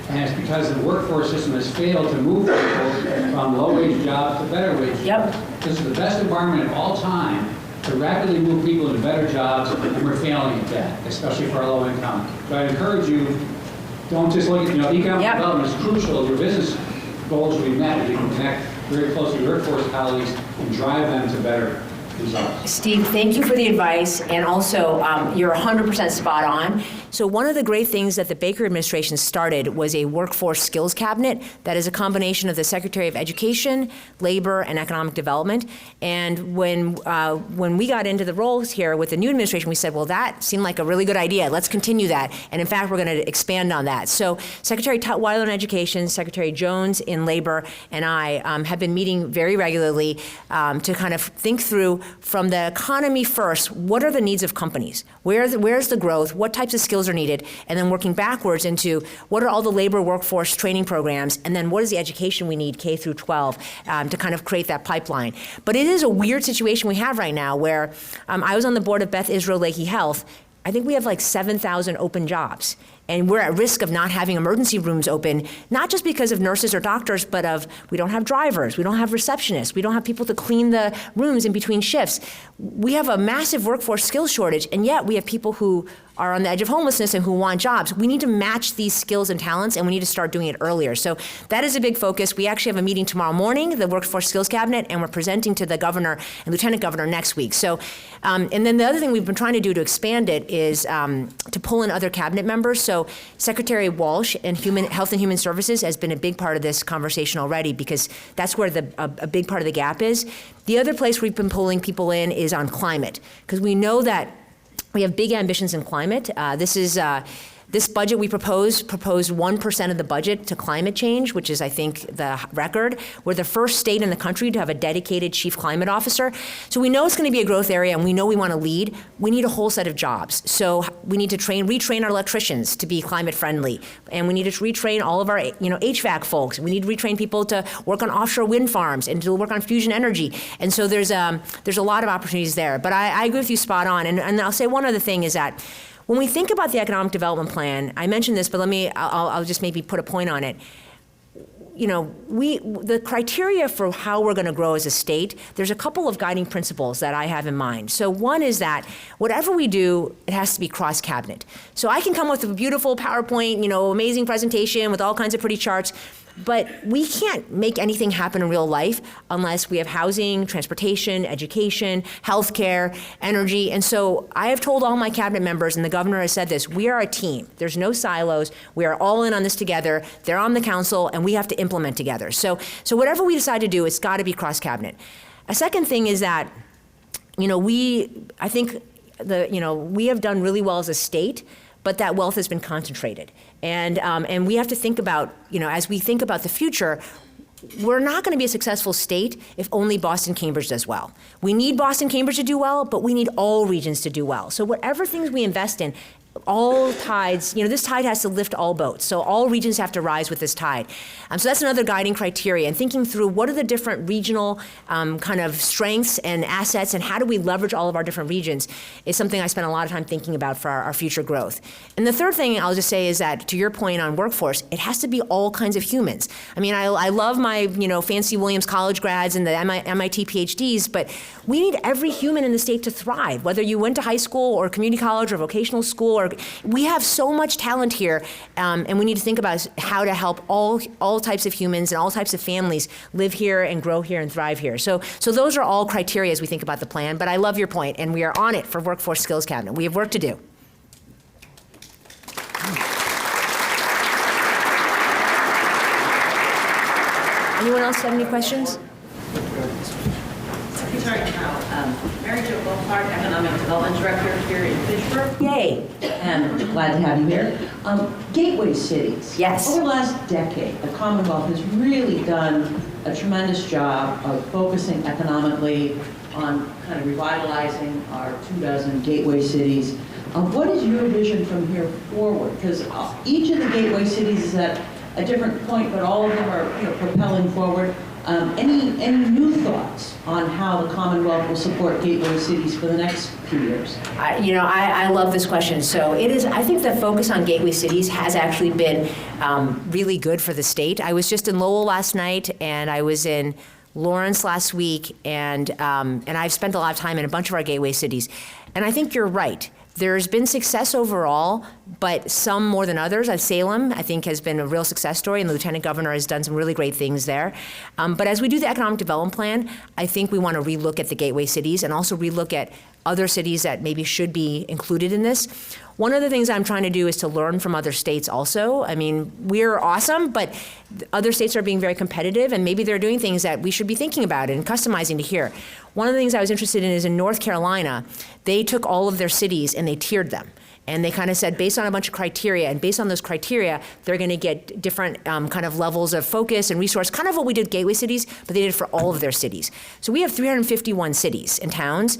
And it's because the workforce system has failed to move people from low-wage jobs to better-wage jobs. Yep. This is the best environment of all time to rapidly move people into better jobs, and we're failing at that, especially for our low income. So I encourage you, don't just look at, economic Yep. development is crucial. Your business goals will be met if you can connect very closely with workforce colleagues and drive them to better results. Steve, thank you for the advice, and also you're 100% spot on. So one of the great things that the Baker administration started was a workforce skills cabinet that is a combination of the Secretary of Education, Labor, and Economic Development. And when we got into the roles here with the new administration, we said, well, that seemed like a really good idea. Let's continue that. And in fact, we're going to expand on that. So Secretary Tutwiler in Education, Secretary Jones in Labor, and I have been meeting very regularly to kind of think through, from the economy first, what are the needs of companies? Where's the growth? What types of skills are needed? And then working backwards into what are all the labor workforce training programs? And then what is the education we need, K through 12, to kind of create that pipeline? But it is a weird situation we have right now where I was on the board of Beth Israel Lahey Health. I think we have like 7,000 open jobs. and we're at risk of not having emergency rooms open, not just because of nurses or doctors, but of we don't have drivers, we don't have receptionists, we don't have people to clean the rooms in between shifts. We have a massive workforce skills shortage, and yet we have people who are on the edge of homelessness and who want jobs. We need to match these skills and talents, and we need to start doing it earlier. So that is a big focus. We actually have a meeting tomorrow morning, the Workforce Skills Cabinet, and we're presenting to the governor and lieutenant governor next week. So, and then the other thing we've been trying to do to expand it is to pull in other cabinet members. So Secretary Walsh in Health and Human Services has been a big part of this conversation already, because that's where a big part of the gap is. The other place we've been pulling people in is on climate, because we know that we have big ambitions in climate. This budget we proposed 1% of the budget to climate change, which is, I think, the record. We're the first state in the country to have a dedicated chief climate officer. So we know it's going to be a growth area, and we know we want to lead. We need a whole set of jobs. So we need to retrain our electricians to be climate friendly, and we need to retrain all of our, HVAC folks. We need to retrain people to work on offshore wind farms and to work on fusion energy. And so there's a lot of opportunities there. But I agree with you spot on. And I'll say one other thing is that when we think about the economic development plan, I mentioned this, but I'll just maybe put a point on it. The criteria for how we're going to grow as a state, there's a couple of guiding principles that I have in mind. So one is that whatever we do, it has to be cross-cabinet. So I can come with a beautiful PowerPoint, amazing presentation with all kinds of pretty charts, but we can't make anything happen in real life unless we have housing, transportation, education, healthcare, energy. And so I have told all my cabinet members, and the governor has said this, we are a team. There's no silos. We are all in on this together. They're on the council, and we have to implement together. So whatever we decide to do, it's got to be cross-cabinet. A second thing is that, we have done really well as a state, but that wealth has been concentrated. And we have to think about, as we think about the future, we're not going to be a successful state if only Boston, Cambridge does well. We need Boston, Cambridge to do well, but we need all regions to do well. So whatever things we invest in, all tides, this tide has to lift all boats. So all regions have to rise with this tide. So that's another guiding criteria. And thinking through what are the different regional kind of strengths and assets, and how do we leverage all of our different regions is something I spend a lot of time thinking about for our future growth. And the third thing I'll just say is that, to your point on workforce, it has to be all kinds of humans. I mean, I love my fancy Williams College grads and the MIT PhDs, but we need every human in the state to thrive, whether you went to high school or community college or vocational school. We have so much talent here, and we need to think about how to help all types of humans and all types of families live here and grow here and thrive here. So those are all criteria as we think about the plan, but I love your point, and we are on it for Workforce Skills Cabinet. We have work to do. Anyone else have any questions? Secretary Powell, Mary Jo Goldhart, Economic Development Director here in Fitchburg. Yay. And glad to have you here. Gateway cities. Yes. Over the last decade, the Commonwealth has really done a tremendous job of focusing economically on kind of revitalizing our 24 gateway cities. What is your vision from here forward? Because each of the gateway cities is at a different point, but all of them are propelling forward. Any new thoughts on how the Commonwealth will support gateway cities for the next few years? I love this question. So I think the focus on gateway cities has actually been really good for the state. I was just in Lowell last night, and I was in Lawrence last week, and I've spent a lot of time in a bunch of our gateway cities. And I think you're right. There's been success overall, but some more than others. Salem, I think, has been a real success story, and the lieutenant governor has done some really great things there. But as we do the economic development plan, I think we want to relook at the gateway cities and also relook at other cities that maybe should be included in this. One of the things I'm trying to do is to learn from other states also. I mean, we're awesome, but other states are being very competitive, and maybe they're doing things that we should be thinking about and customizing to here. One of the things I was interested in is in North Carolina, they took all of their cities and they tiered them. And they kind of said, based on a bunch of criteria, and based on those criteria, they're going to get different kind of levels of focus and resource, kind of what we did gateway cities, but they did it for all of their cities. So we have 351 cities and towns.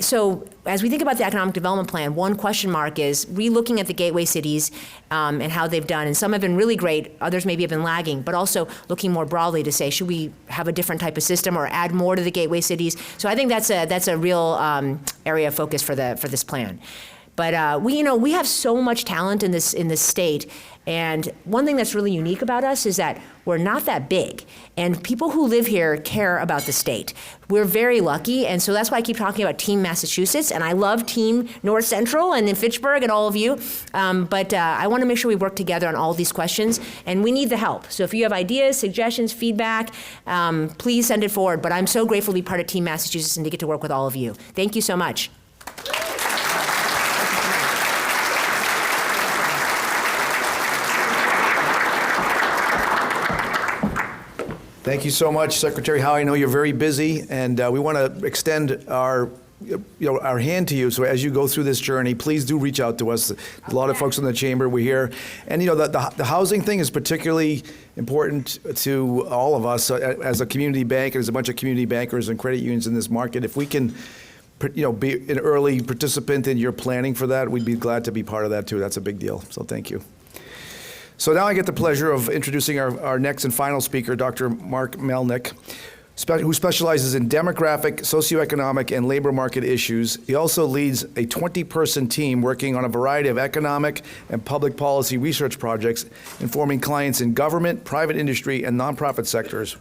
So as we think about the economic development plan, one question mark is relooking at the gateway cities and how they've done. And some have been really great, others maybe have been lagging, but also looking more broadly to say, should we have a different type of system or add more to the gateway cities? So I think that's a real area of focus for this plan. But we have so much talent in this state. And one thing that's really unique about us is that we're not that big. And people who live here care about the state. We're very lucky, and so that's why I keep talking about Team Massachusetts. And I love Team North Central and in Fitchburg and all of you. But I want to make sure we work together on all these questions, and we need the help. So if you have ideas, suggestions, feedback, please send it forward. But I'm so grateful to be part of Team Massachusetts and to get to work with all of you. Thank you so much. Thank you so much, Secretary Howe. I know you're very busy, and we want to extend our hand to you. So as you go through this journey, please do reach out to us. A lot of folks in the chamber, we're here. And the housing thing is particularly important to all of us as a community bank. There's a bunch of community bankers and credit unions in this market. If we can be an early participant in your planning for that, we'd be glad to be part of that too. That's a big deal. So thank you. So now I get the pleasure of introducing our next and final speaker, Dr. Mark Melnick, who specializes in demographic, socioeconomic, and labor market issues. He also leads a 20-person team working on a variety of economic and public policy research projects informing clients in government, private industry, and nonprofit sectors.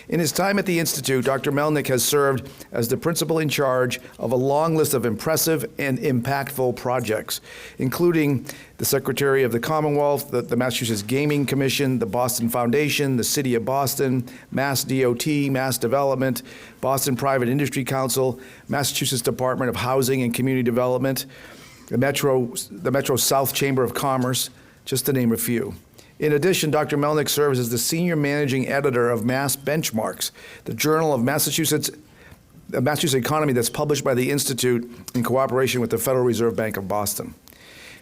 In his time at the Institute, Dr. Melnick has served as the principal in charge of a long list of impressive and impactful projects, including the Secretary of the Commonwealth, the Massachusetts Gaming Commission, the Boston Foundation, the City of Boston, Mass DOT, Mass Development, Boston Private Industry Council, Massachusetts Department of Housing and Community Development, the Metro South Chamber of Commerce, just to name a few. In addition, Dr. Melnick serves as the senior managing editor of Mass Benchmarks, the journal of Massachusetts economy that's published by the Institute in cooperation with the Federal Reserve Bank of Boston.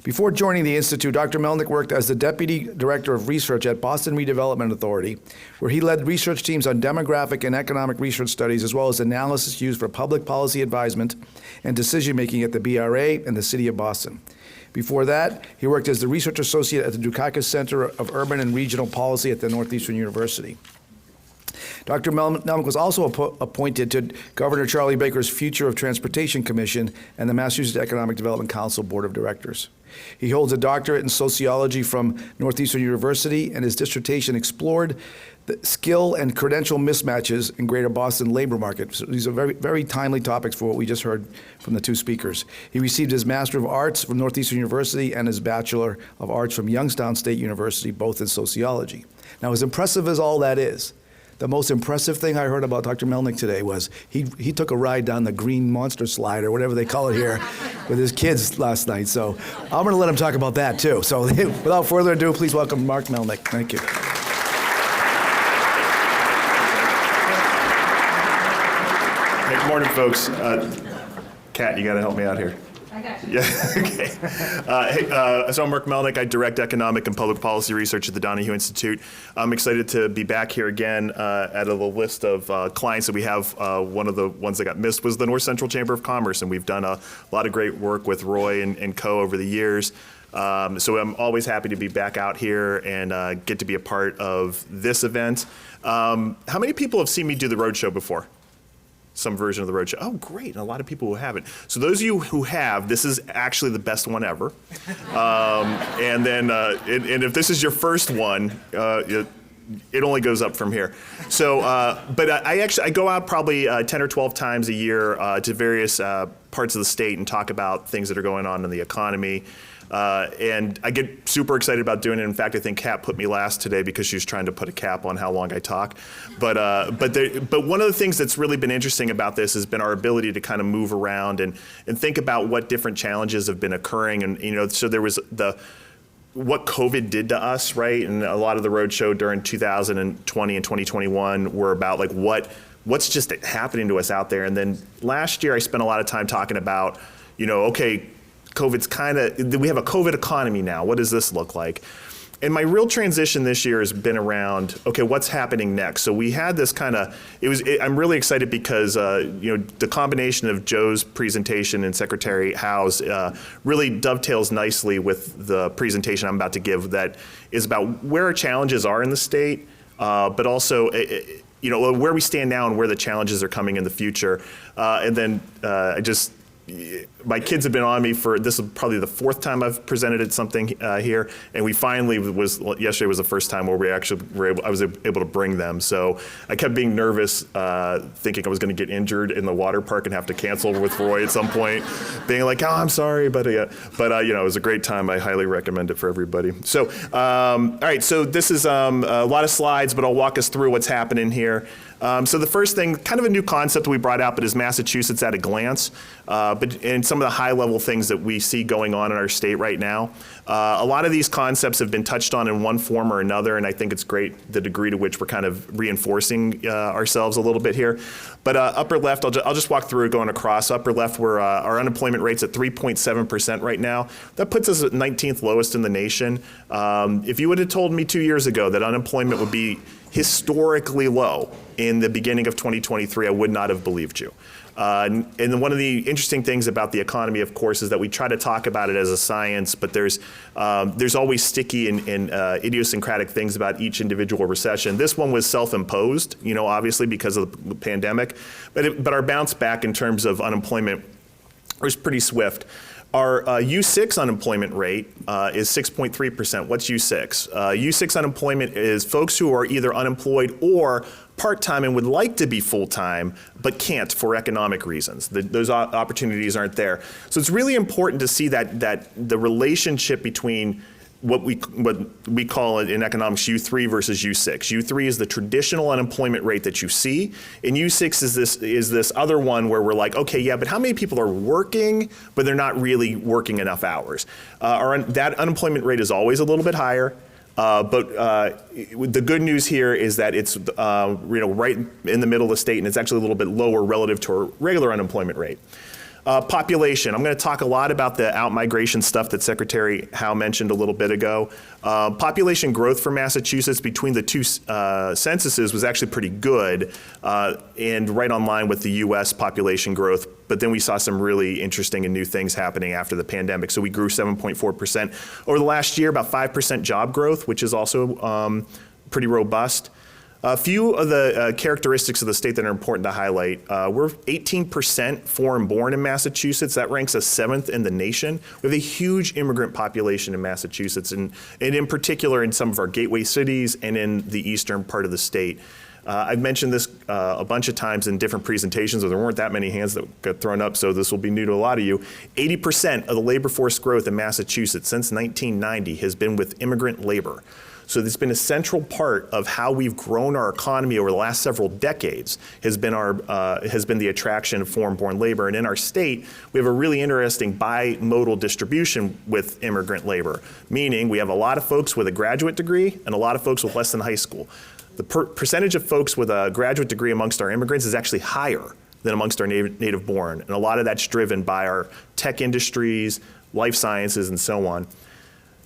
Before joining the Institute, Dr. Melnick worked as the Deputy Director of Research at Boston Redevelopment Authority, where he led research teams on demographic and economic research studies, as well as analysis used for public policy advisement and decision-making at the BRA and the City of Boston. Before that, he worked as the Research Associate at the Dukakis Center of Urban and Regional Policy at the Northeastern University. Dr. Melnick was also appointed to Governor Charlie Baker's Future of Transportation Commission and the Massachusetts Economic Development Council Board of Directors. He holds a doctorate in sociology from Northeastern University, and his dissertation explored the skill and credential mismatches in Greater Boston labor market. So these are very, very timely topics for what we just heard from the two speakers. He received his Master of Arts from Northeastern University and his Bachelor of Arts from Youngstown State University, both in sociology. Now, as impressive as all that is, the most impressive thing I heard about Dr. Melnick today was he took a ride down the green monster slide, or whatever they call it here, with his kids last night. So I'm going to let him talk about that too. So without further ado, please welcome Mark Melnick. Thank you. Hey, good morning, folks. Kat, you got to help me out here. I got you. Yeah, okay. So I'm Mark Melnick. I direct economic and public policy research at the Donahue Institute. I'm excited to be back here again at a list of clients that we have. One of the ones that got missed was the North Central Chamber of Commerce, and we've done a lot of great work with Roy and co over the years. So I'm always happy to be back out here and get to be a part of this event. How many people have seen me do the roadshow before? Some version of the roadshow. Oh, great! A lot of people who haven't. So those of you who have, this is actually the best one ever. And then, and if this is your first one, it only goes up from here. So, but I go out probably 10 or 12 times a year to various parts of the state and talk about things that are going on in the economy. And I get super excited about doing it. In fact, I think Kat put me last today because she was trying to put a cap on how long I talk. But one of the things that's really been interesting about this has been our ability to kind of move around and think about what different challenges have been occurring. And so there was what COVID did to us, right? And a lot of the roadshow during 2020 and 2021 were about like what's just happening to us out there. And then last year I spent a lot of time talking about, okay, COVID's we have a COVID economy now. What does this look like? And my real transition this year has been around, okay, what's happening next? So we had this I'm really excited because, the combination of Joe's presentation and Secretary Howe's really dovetails nicely with the presentation I'm about to give that is about where our challenges are in the state, but also, where we stand now and where the challenges are coming in the future. And then my kids have been on me for, this is probably the fourth time I've presented at something here, and we finally yesterday was the first time where I was able to bring them. So I kept being nervous, thinking I was going to get injured in the water park and have to cancel with Roy at some point, being like, oh, I'm sorry, but it was a great time. I highly recommend it for everybody. So, all right, so this is a lot of slides, but I'll walk us through what's happening here. So the first thing, kind of a new concept we brought out, but is Massachusetts at a glance, and some of the high-level things that we see going on in our state right now. A lot of these concepts have been touched on in one form or another, and I think it's great the degree to which we're kind of reinforcing ourselves a little bit here. But upper left, I'll just walk through it going across. Upper left, our unemployment rate's at 3.7% right now. That puts us at 19th lowest in the nation. If you would have told me 2 years ago that unemployment would be historically low in the beginning of 2023, I would not have believed you. And one of the interesting things about the economy, of course, is that we try to talk about it as a science, but there's always sticky and idiosyncratic things about each individual recession. This one was self-imposed, obviously because of the pandemic, but our bounce back in terms of unemployment was pretty swift. Our U6 unemployment rate is 6.3%. What's U6? U6 unemployment is folks who are either unemployed or part-time and would like to be full-time, but can't for economic reasons. Those opportunities aren't there. So it's really important to see that the relationship between what we call it in economics U3 versus U6. U3 is the traditional unemployment rate that you see, and U6 is this other one where we're like, okay, yeah, but how many people are working, but they're not really working enough hours? That unemployment rate is always a little bit higher. But the good news here is that it's right in the middle of the state, and it's actually a little bit lower relative to our regular unemployment rate. Population. I'm going to talk a lot about the out-migration stuff that Secretary Howe mentioned a little bit ago. Population growth for Massachusetts between the two censuses was actually pretty good and right on line with the U.S. population growth. But then we saw some really interesting and new things happening after the pandemic. So we grew 7.4% over the last year, about 5% job growth, which is also pretty robust. A few of the characteristics of the state that are important to highlight. We're 18% foreign-born in Massachusetts. That ranks us 7th in the nation. We have a huge immigrant population in Massachusetts, and in particular in some of our gateway cities and in the eastern part of the state. I've mentioned this a bunch of times in different presentations, or there weren't that many hands that got thrown up, so this will be new to a lot of you. 80% of the labor force growth in Massachusetts since 1990 has been with immigrant labor. So this has been a central part of how we've grown our economy over the last several decades, has been the attraction of foreign-born labor. And in our state, we have a really interesting bimodal distribution with immigrant labor, meaning we have a lot of folks with a graduate degree and a lot of folks with less than high school. The percentage of folks with a graduate degree amongst our immigrants is actually higher than amongst our native born. And a lot of that's driven by our tech industries, life sciences, and so on.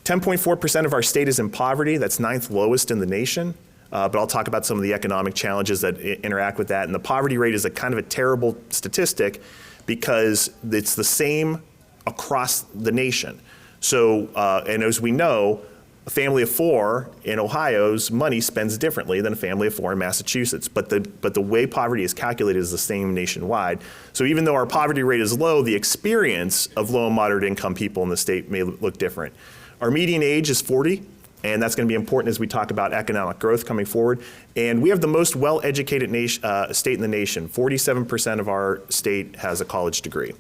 10.4% of our state is in poverty. That's 9th lowest in the nation. But I'll talk about some of the economic challenges that interact with that. And the poverty rate is a kind of a terrible statistic because it's the same across the nation. So, and as we know, a family of 4 in Ohio's money spends differently than a family of 4 in Massachusetts. But the way poverty is calculated is the same nationwide. So even though our poverty rate is low, the experience of low and moderate income people in the state may look different. Our median age is 40, and that's going to be important as we talk about economic growth coming forward. And we have the most well-educated state in the nation. 47% of our state has a college degree.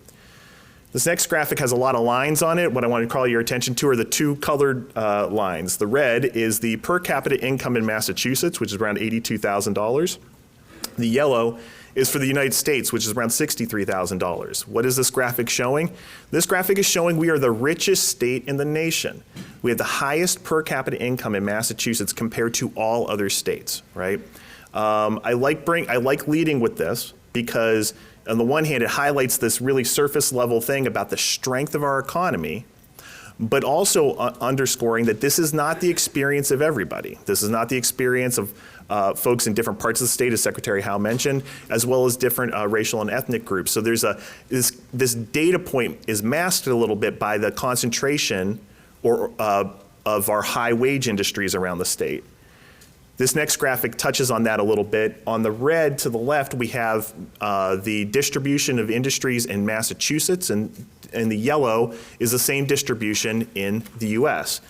This next graphic has a lot of lines on it. What I want to call your attention to are the 2 colored lines. The red is the per capita income in Massachusetts, which is around $82,000. The yellow is for the United States, which is around $63,000. What is this graphic showing? This graphic is showing we are the richest state in the nation. We have the highest per capita income in Massachusetts compared to all other states, right? I like leading with this because on the one hand, it highlights this really surface level thing about the strength of our economy, but also underscoring that this is not the experience of everybody. This is not the experience of folks in different parts of the state, as Secretary Howe mentioned, as well as different racial and ethnic groups. So there's this data point is masked a little bit by the concentration of our high wage industries around the state. This next graphic touches on that a little bit. On the red to the left, we have the distribution of industries in Massachusetts, and the yellow is the same distribution in the US.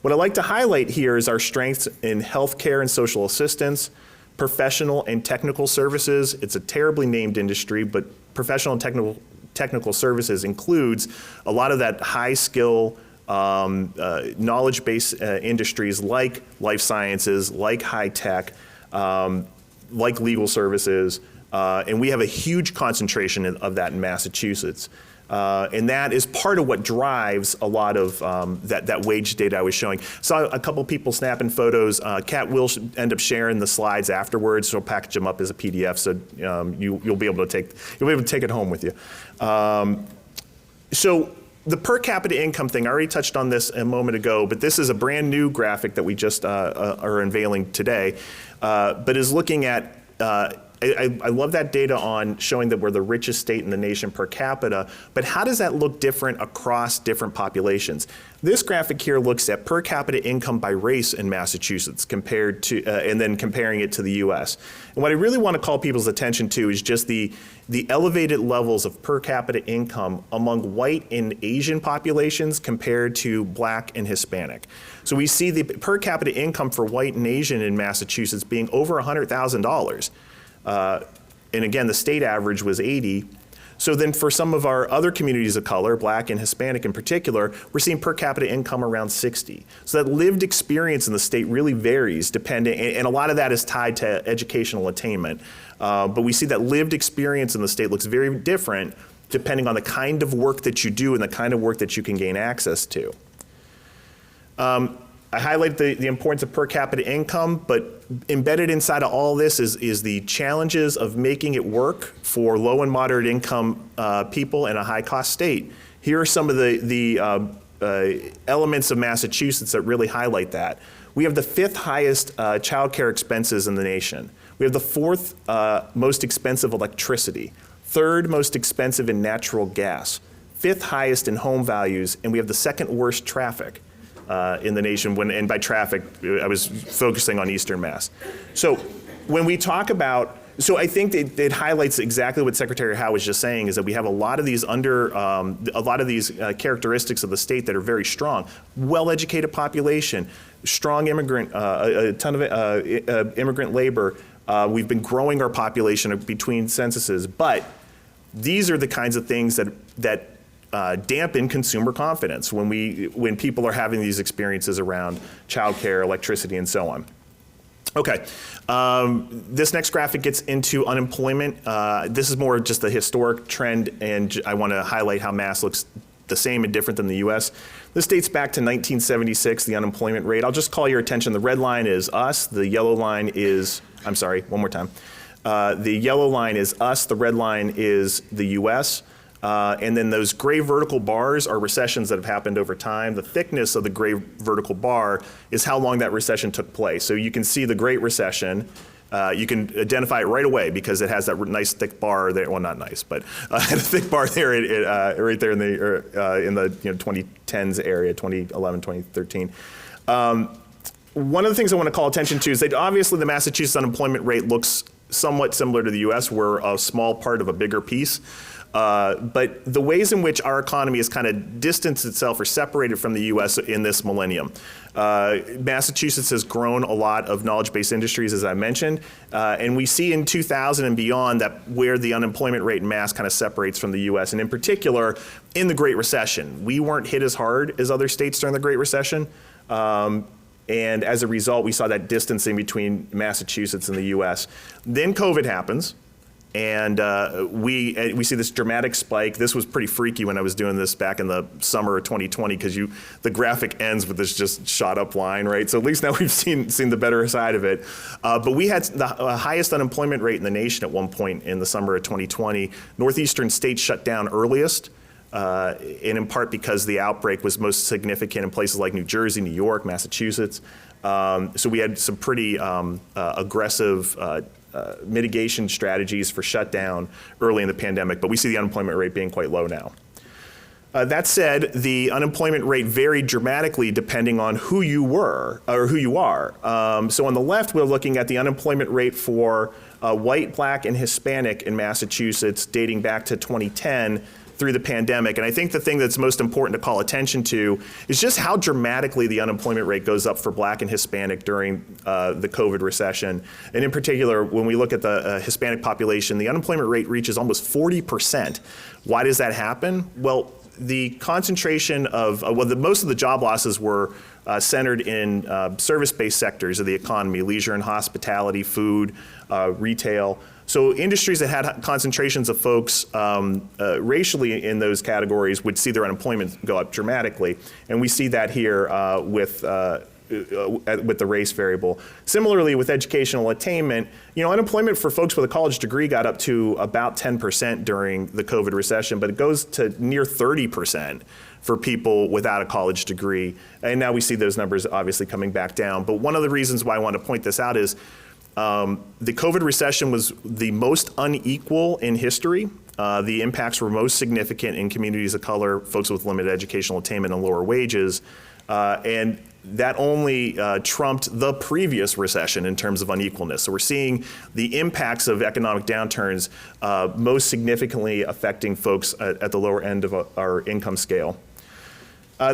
What I'd like to highlight here is our strengths in healthcare and social assistance, professional and technical services. It's a terribly named industry, but professional and technical services includes a lot of that high skill, knowledge-based industries like life sciences, like high tech, like legal services, and we have a huge concentration of that in Massachusetts. And that is part of what drives a lot of that wage data I was showing. Saw a couple people snapping photos. Kat will end up sharing the slides afterwards. She'll package them up as a PDF, so you'll be able to take it home with you. So the per capita income thing, I already touched on this a moment ago, but this is a brand new graphic that we just are unveiling today, but is looking at. I love that data on showing that we're the richest state in the nation per capita, but how does that look different across different populations? This graphic here looks at per capita income by race in Massachusetts compared to, and then comparing it to the US. And what I really want to call people's attention to is just the elevated levels of per capita income among white and Asian populations compared to Black and Hispanic. So we see the per capita income for white and Asian in Massachusetts being over $100,000. And again, the state average was 80. So then for some of our other communities of color, Black and Hispanic in particular, we're seeing per capita income around 60. So that lived experience in the state really varies depending, and a lot of that is tied to educational attainment. But we see that lived experience in the state looks very different depending on the kind of work that you do and the kind of work that you can gain access to. I highlight the importance of per capita income, but embedded inside of all this is the challenges of making it work for low and moderate income people in a high cost state. Here are some of the elements of Massachusetts that really highlight that. We have the 5th highest child care expenses in the nation. We have the 4th most expensive electricity, 3rd most expensive in natural gas, 5th highest in home values, and we have the 2nd worst traffic in the nation. And by traffic, I was focusing on Eastern Mass. So when we talk about, so I think it highlights exactly what Secretary Howe was just saying, is that we have a lot of these characteristics of the state that are very strong. Well-educated population, strong immigrant, a ton of immigrant labor. We've been growing our population between censuses, but these are the kinds of things that dampen consumer confidence when people are having these experiences around childcare, electricity, and so on. Okay, this next graphic gets into unemployment. This is more just a historic trend, and I want to highlight how Mass looks the same and different than the US. This dates back to 1976, the unemployment rate. I'll just call your attention. The red line is us, the yellow line is, I'm sorry, one more time. The yellow line is us, the red line is the US. And then those gray vertical bars are recessions that have happened over time. The thickness of the gray vertical bar is how long that recession took place. So you can see the Great Recession. You can identify it right away because it has that nice thick bar there. Well, not nice, but a thick bar there, right there in the 2010s area, 2011, 2013. One of the things I want to call attention to is that obviously the Massachusetts unemployment rate looks somewhat similar to the U.S. We're a small part of a bigger piece. But the ways in which our economy has kind of distanced itself or separated from the U.S. in this millennium. Massachusetts has grown a lot of knowledge-based industries, as I mentioned, and we see in 2000 and beyond that where the unemployment rate in Mass kind of separates from the U.S. And in particular, in the Great Recession, we weren't hit as hard as other states during the Great Recession. And as a result, we saw that distancing between Massachusetts and the U.S. Then COVID happens. And we see this dramatic spike. This was pretty freaky when I was doing this back in the summer of 2020 because the graphic ends with this just shot up line, right? So at least now we've seen the better side of it. But we had the highest unemployment rate in the nation at one point in the summer of 2020. Northeastern states shut down earliest, and in part because the outbreak was most significant in places like New Jersey, New York, Massachusetts. So we had some pretty aggressive mitigation strategies for shutdown early in the pandemic, but we see the unemployment rate being quite low now. That said, the unemployment rate varied dramatically depending on who you were or who you are. So on the left, we're looking at the unemployment rate for white, black, and Hispanic in Massachusetts dating back to 2010 through the pandemic. And I think the thing that's most important to call attention to is just how dramatically the unemployment rate goes up for black and Hispanic during the COVID recession. And in particular, when we look at the Hispanic population, the unemployment rate reaches almost 40%. Why does that happen? Well, the concentration of, most of the job losses were centered in service-based sectors of the economy, leisure and hospitality, food, retail. So industries that had concentrations of folks racially in those categories would see their unemployment go up dramatically. And we see that here with the race variable. Similarly, with educational attainment, unemployment for folks with a college degree got up to about 10% during the COVID recession, but it goes to near 30% for people without a college degree. And now we see those numbers obviously coming back down. But one of the reasons why I want to point this out is the COVID recession was the most unequal in history. The impacts were most significant in communities of color, folks with limited educational attainment and lower wages. And that only trumped the previous recession in terms of unequalness. So we're seeing the impacts of economic downturns most significantly affecting folks at the lower end of our income scale.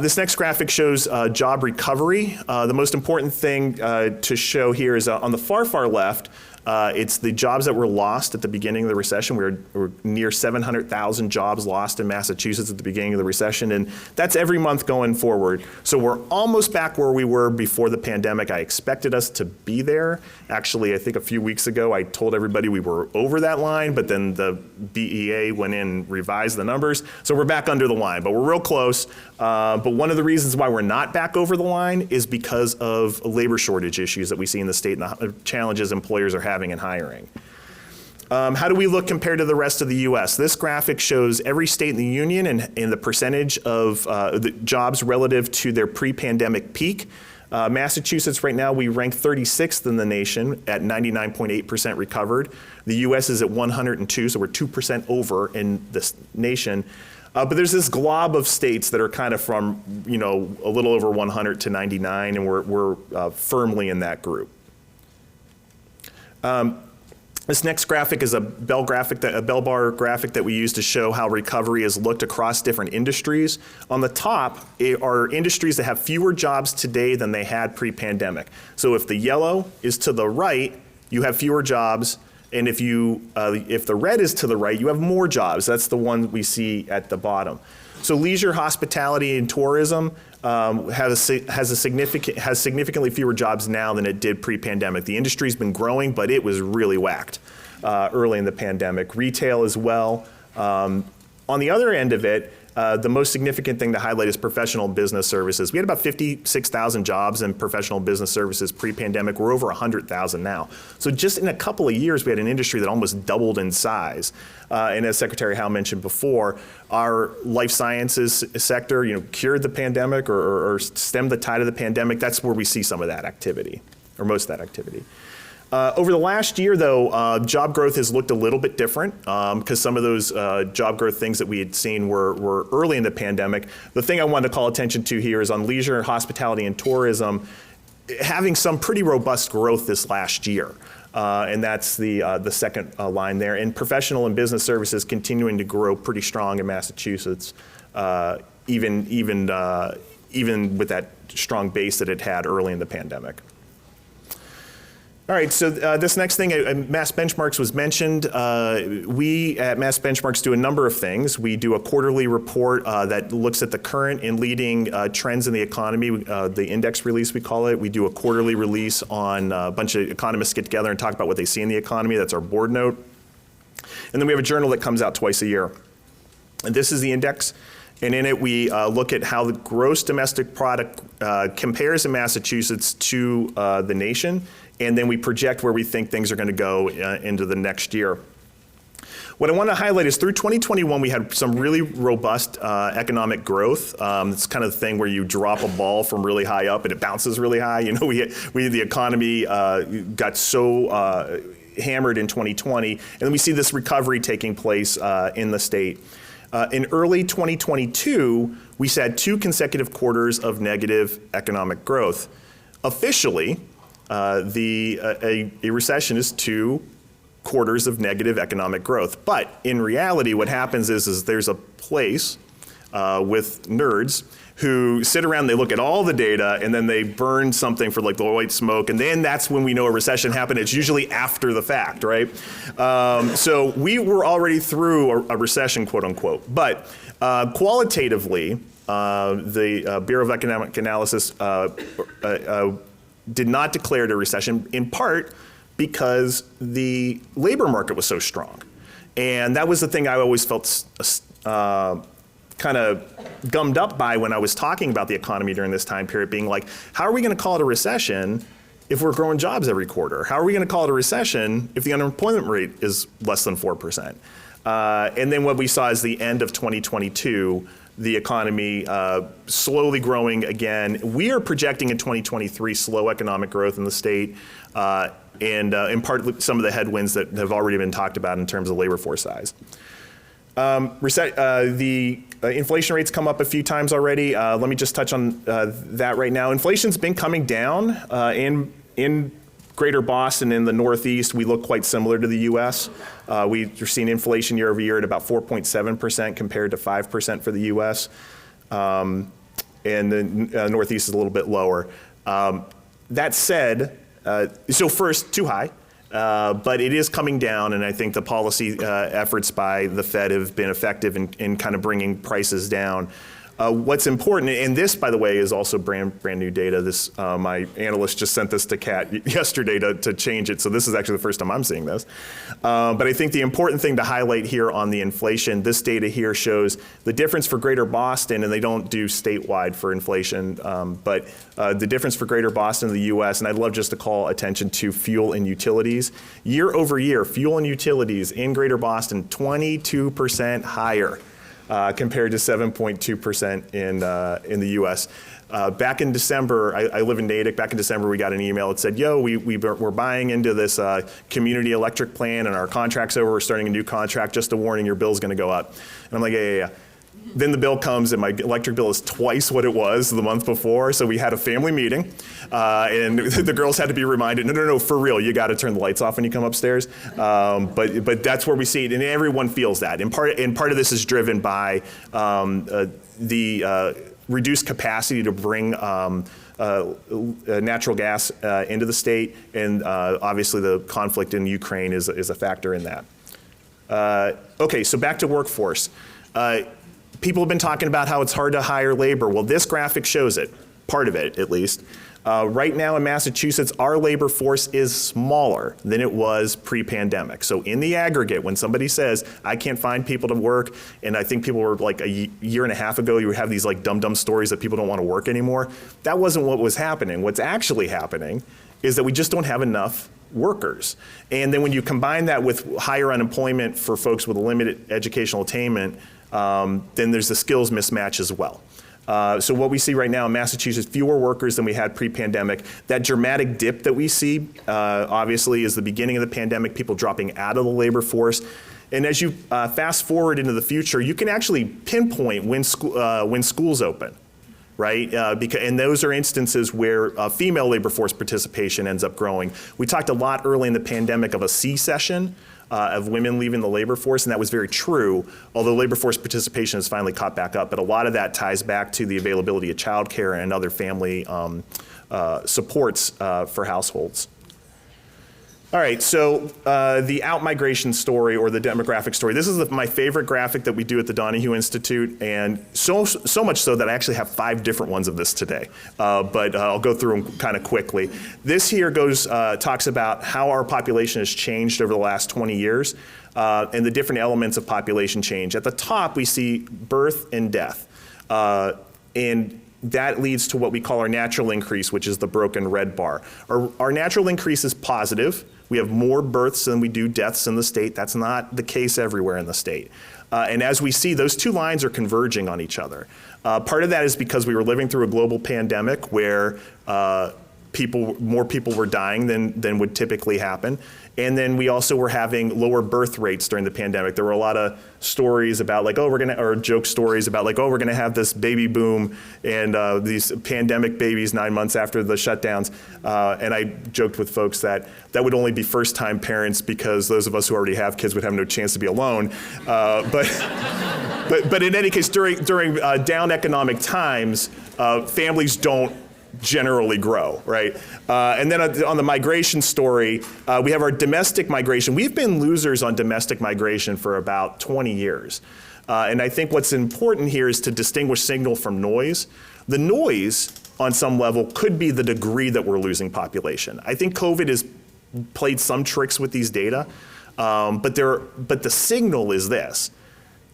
This next graphic shows job recovery. The most important thing to show here is on the far left, it's the jobs that were lost at the beginning of the recession. We were near 700,000 jobs lost in Massachusetts at the beginning of the recession, and that's every month going forward. So we're almost back where we were before the pandemic. I expected us to be there. Actually, I think a few weeks ago, I told everybody we were over that line, but then the BEA went in and revised the numbers. So we're back under the line, but we're real close. But one of the reasons why we're not back over the line is because of labor shortage issues that we see in the state and the challenges employers are having in hiring. How do we look compared to the rest of the U.S.? This graphic shows every state in the union and the percentage of the jobs relative to their pre-pandemic peak. Massachusetts right now, we rank 36th in the nation at 99.8% recovered. The U.S. is at 102, so we're 2% over in this nation. But there's this glob of states that are kind of from, a little over 100 to 99, and we're firmly in that group. This next graphic is a bell bar graphic that we use to show how recovery is looked across different industries. On the top are industries that have fewer jobs today than they had pre-pandemic. So if the yellow is to the right, you have fewer jobs. And if the red is to the right, you have more jobs. That's the one we see at the bottom. So leisure, hospitality, and tourism has significantly fewer jobs now than it did pre-pandemic. The industry's been growing, but it was really whacked early in the pandemic. Retail as well. On the other end of it, the most significant thing to highlight is professional business services. We had about 56,000 jobs in professional business services pre-pandemic. We're over 100,000 now. So just in a couple of years, we had an industry that almost doubled in size. And as Secretary Howe mentioned before, our life sciences sector, cured the pandemic or stemmed the tide of the pandemic. That's where we see some of that activity, or most of that activity. Over the last year, though, job growth has looked a little bit different because some of those job growth things that we had seen were early in the pandemic. The thing I wanted to call attention to here is on leisure, hospitality, and tourism, having some pretty robust growth this last year. And that's the second line there. And professional and business services continuing to grow pretty strong in Massachusetts, even with that strong base that it had early in the pandemic. All right, so this next thing, Mass Benchmarks was mentioned. We at Mass Benchmarks do a number of things. We do a quarterly report that looks at the current and leading trends in the economy, the index release we call it. We do a quarterly release on a bunch of economists get together and talk about what they see in the economy. That's our board note. And then we have a journal that comes out twice a year. And this is the index. And in it, we look at how the gross domestic product compares in Massachusetts to the nation. And then we project where we think things are going to go into the next year. What I want to highlight is through 2021, we had some really robust economic growth. It's kind of the thing where you drop a ball from really high up and it bounces really high. The economy got so hammered in 2020, and then we see this recovery taking place in the state. In early 2022, we had 2 consecutive quarters of negative economic growth. Officially, a recession is 2 quarters of negative economic growth. But in reality, what happens is there's a place with nerds who sit around, they look at all the data, and then they burn something for like the white smoke, and then that's when we know a recession happened. It's usually after the fact, right? So we were already through a recession, quote unquote. But qualitatively, the Bureau of Economic Analysis did not declare it a recession, in part because the labor market was so strong. And that was the thing I always felt kind of gummed up by when I was talking about the economy during this time period, being like, how are we going to call it a recession if we're growing jobs every quarter? How are we going to call it a recession if the unemployment rate is less than 4%? And then what we saw is the end of 2022, the economy slowly growing again. We are projecting in 2023 slow economic growth in the state, and in part some of the headwinds that have already been talked about in terms of labor force size. The inflation rates come up a few times already. Let me just touch on that right now. Inflation's been coming down in Greater Boston. In the Northeast, we look quite similar to the U.S. We're seeing inflation year over year at about 4.7% compared to 5% for the U.S. And the Northeast is a little bit lower. That said, so first, too high. But it is coming down, and I think the policy efforts by the Fed have been effective in kind of bringing prices down. What's important, and this, by the way, is also brand new data. This my analyst just sent this to Kat yesterday to change it, so this is actually the first time I'm seeing this. But I think the important thing to highlight here on the inflation, this data here shows the difference for Greater Boston, and they don't do statewide for inflation, but the difference for Greater Boston and the U.S., and I'd love just to call attention to fuel and utilities. Year over year, fuel and utilities in Greater Boston, 22% higher. Compared to 7.2% in the U.S. Back in December, I live in Natick. Back in December, we got an email that said, "Yo, we're buying into this community electric plan, and our contract's over. We're starting a new contract. Just a warning, your bill's going to go up." And I'm like, yeah. Then the bill comes, and my electric bill is twice what it was the month before. So we had a family meeting, and the girls had to be reminded, no, for real, you got to turn the lights off when you come upstairs. But that's where we see it, and everyone feels that. And part of this is driven by the reduced capacity to bring natural gas into the state, and obviously the conflict in Ukraine is a factor in that. Okay, so back to workforce. People have been talking about how it's hard to hire labor. Well, this graphic shows it, part of it at least. Right now in Massachusetts, our labor force is smaller than it was pre-pandemic. So in the aggregate, when somebody says, I can't find people to work, and I think people were like a year and a half ago, you would have these like dumb stories that people don't want to work anymore. That wasn't what was happening. What's actually happening is that we just don't have enough workers. And then when you combine that with higher unemployment for folks with limited educational attainment, then there's the skills mismatch as well. So what we see right now in Massachusetts, fewer workers than we had pre-pandemic. That dramatic dip that we see, obviously, is the beginning of the pandemic, people dropping out of the labor force. And as you fast forward into the future, you can actually pinpoint when schools open, right? And those are instances where female labor force participation ends up growing. We talked a lot early in the pandemic of a C-session, of women leaving the labor force, and that was very true, although labor force participation has finally caught back up. But a lot of that ties back to the availability of childcare and other family supports for households. All right, so the out-migration story or the demographic story. This is my favorite graphic that we do at the Donahue Institute, and so much so that I actually have 5 different ones of this today. But I'll go through them kind of quickly. This here talks about how our population has changed over the last 20 years and the different elements of population change. At the top, we see birth and death. And that leads to what we call our natural increase, which is the broken red bar. Our natural increase is positive. We have more births than we do deaths in the state. That's not the case everywhere in the state. And as we see, those 2 lines are converging on each other. Part of that is because we were living through a global pandemic where more people were dying than would typically happen. And then we also were having lower birth rates during the pandemic. There were a lot of stories about like, or joke stories about like, we're gonna have this baby boom and these pandemic babies 9 months after the shutdowns. And I joked with folks that would only be first-time parents because those of us who already have kids would have no chance to be alone. But in any case, during down economic times, families don't generally grow, right? And then on the migration story, we have our domestic migration. We've been losers on domestic migration for about 20 years. And I think what's important here is to distinguish signal from noise. The noise, on some level, could be the degree that we're losing population. I think COVID has played some tricks with these data, but the signal is this.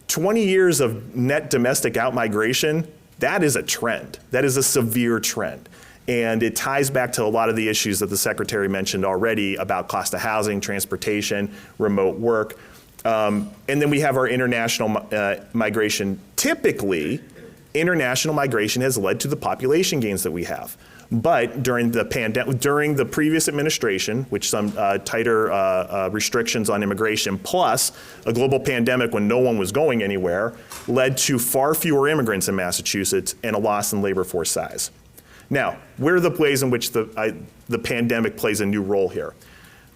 20 years of net domestic outmigration, that is a trend. That is a severe trend. And it ties back to a lot of the issues that the Secretary mentioned already about cost of housing, transportation, remote work. And then we have our international migration. Typically, international migration has led to the population gains that we have. But during the previous administration, which some tighter restrictions on immigration, plus a global pandemic when no one was going anywhere, led to far fewer immigrants in Massachusetts and a loss in labor force size. Now, where are the ways in which the pandemic plays a new role here?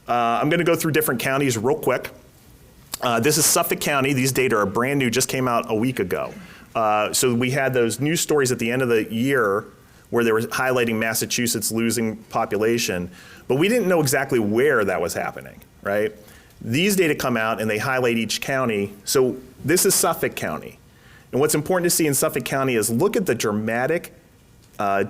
I'm going to go through different counties real quick. This is Suffolk County. These data are brand new, just came out a week ago. So we had those news stories at the end of the year where they were highlighting Massachusetts losing population, but we didn't know exactly where that was happening, right? These data come out and they highlight each county. So this is Suffolk County. And what's important to see in Suffolk County is look at the dramatic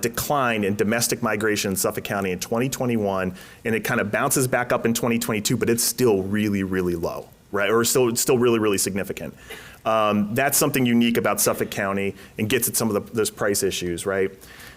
decline in domestic migration in Suffolk County in 2021, and it kind of bounces back up in 2022, but it's still really, really low, right? Or it's still really, really significant. That's something unique about Suffolk County and gets at some of those price issues, right?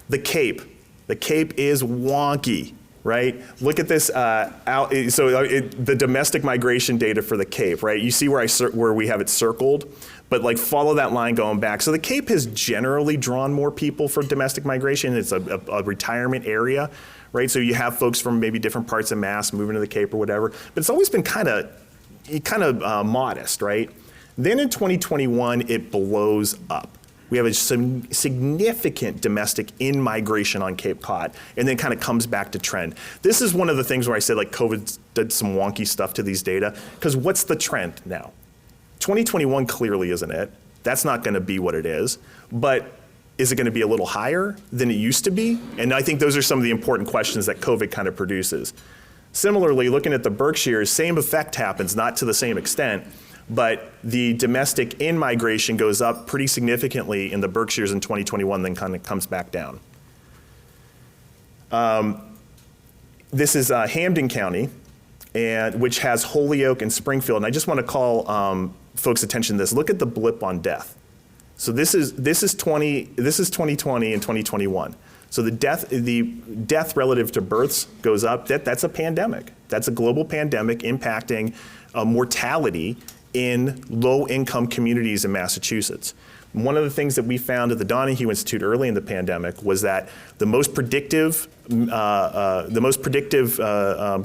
The Cape is wonky, right? Look at this the domestic migration data for the Cape, right? You see where we have it circled, but like follow that line going back. So the Cape has generally drawn more people for domestic migration. It's a retirement area, right? So you have folks from maybe different parts of Mass moving to the Cape or whatever, but it's always been kind of modest, right? Then in 2021, it blows up. We have a significant domestic in-migration on Cape Cod, and then kind of comes back to trend. This is one of the things where I said like COVID did some wonky stuff to these data, because what's the trend now? 2021 clearly isn't it. That's not going to be what it is, but is it going to be a little higher than it used to be? And I think those are some of the important questions that COVID kind of produces. Similarly, looking at the Berkshires, same effect happens, not to the same extent, but the domestic in-migration goes up pretty significantly in the Berkshires in 2021, then kind of comes back down. This is Hampden County, which has Holyoke and Springfield. And I just want to call folks' attention to this. Look at the blip on death. So this is 2020 and 2021. So the death relative to births goes up. That's a pandemic. That's a global pandemic impacting mortality in low-income communities in Massachusetts. One of the things that we found at the Donahue Institute early in the pandemic was that the most predictive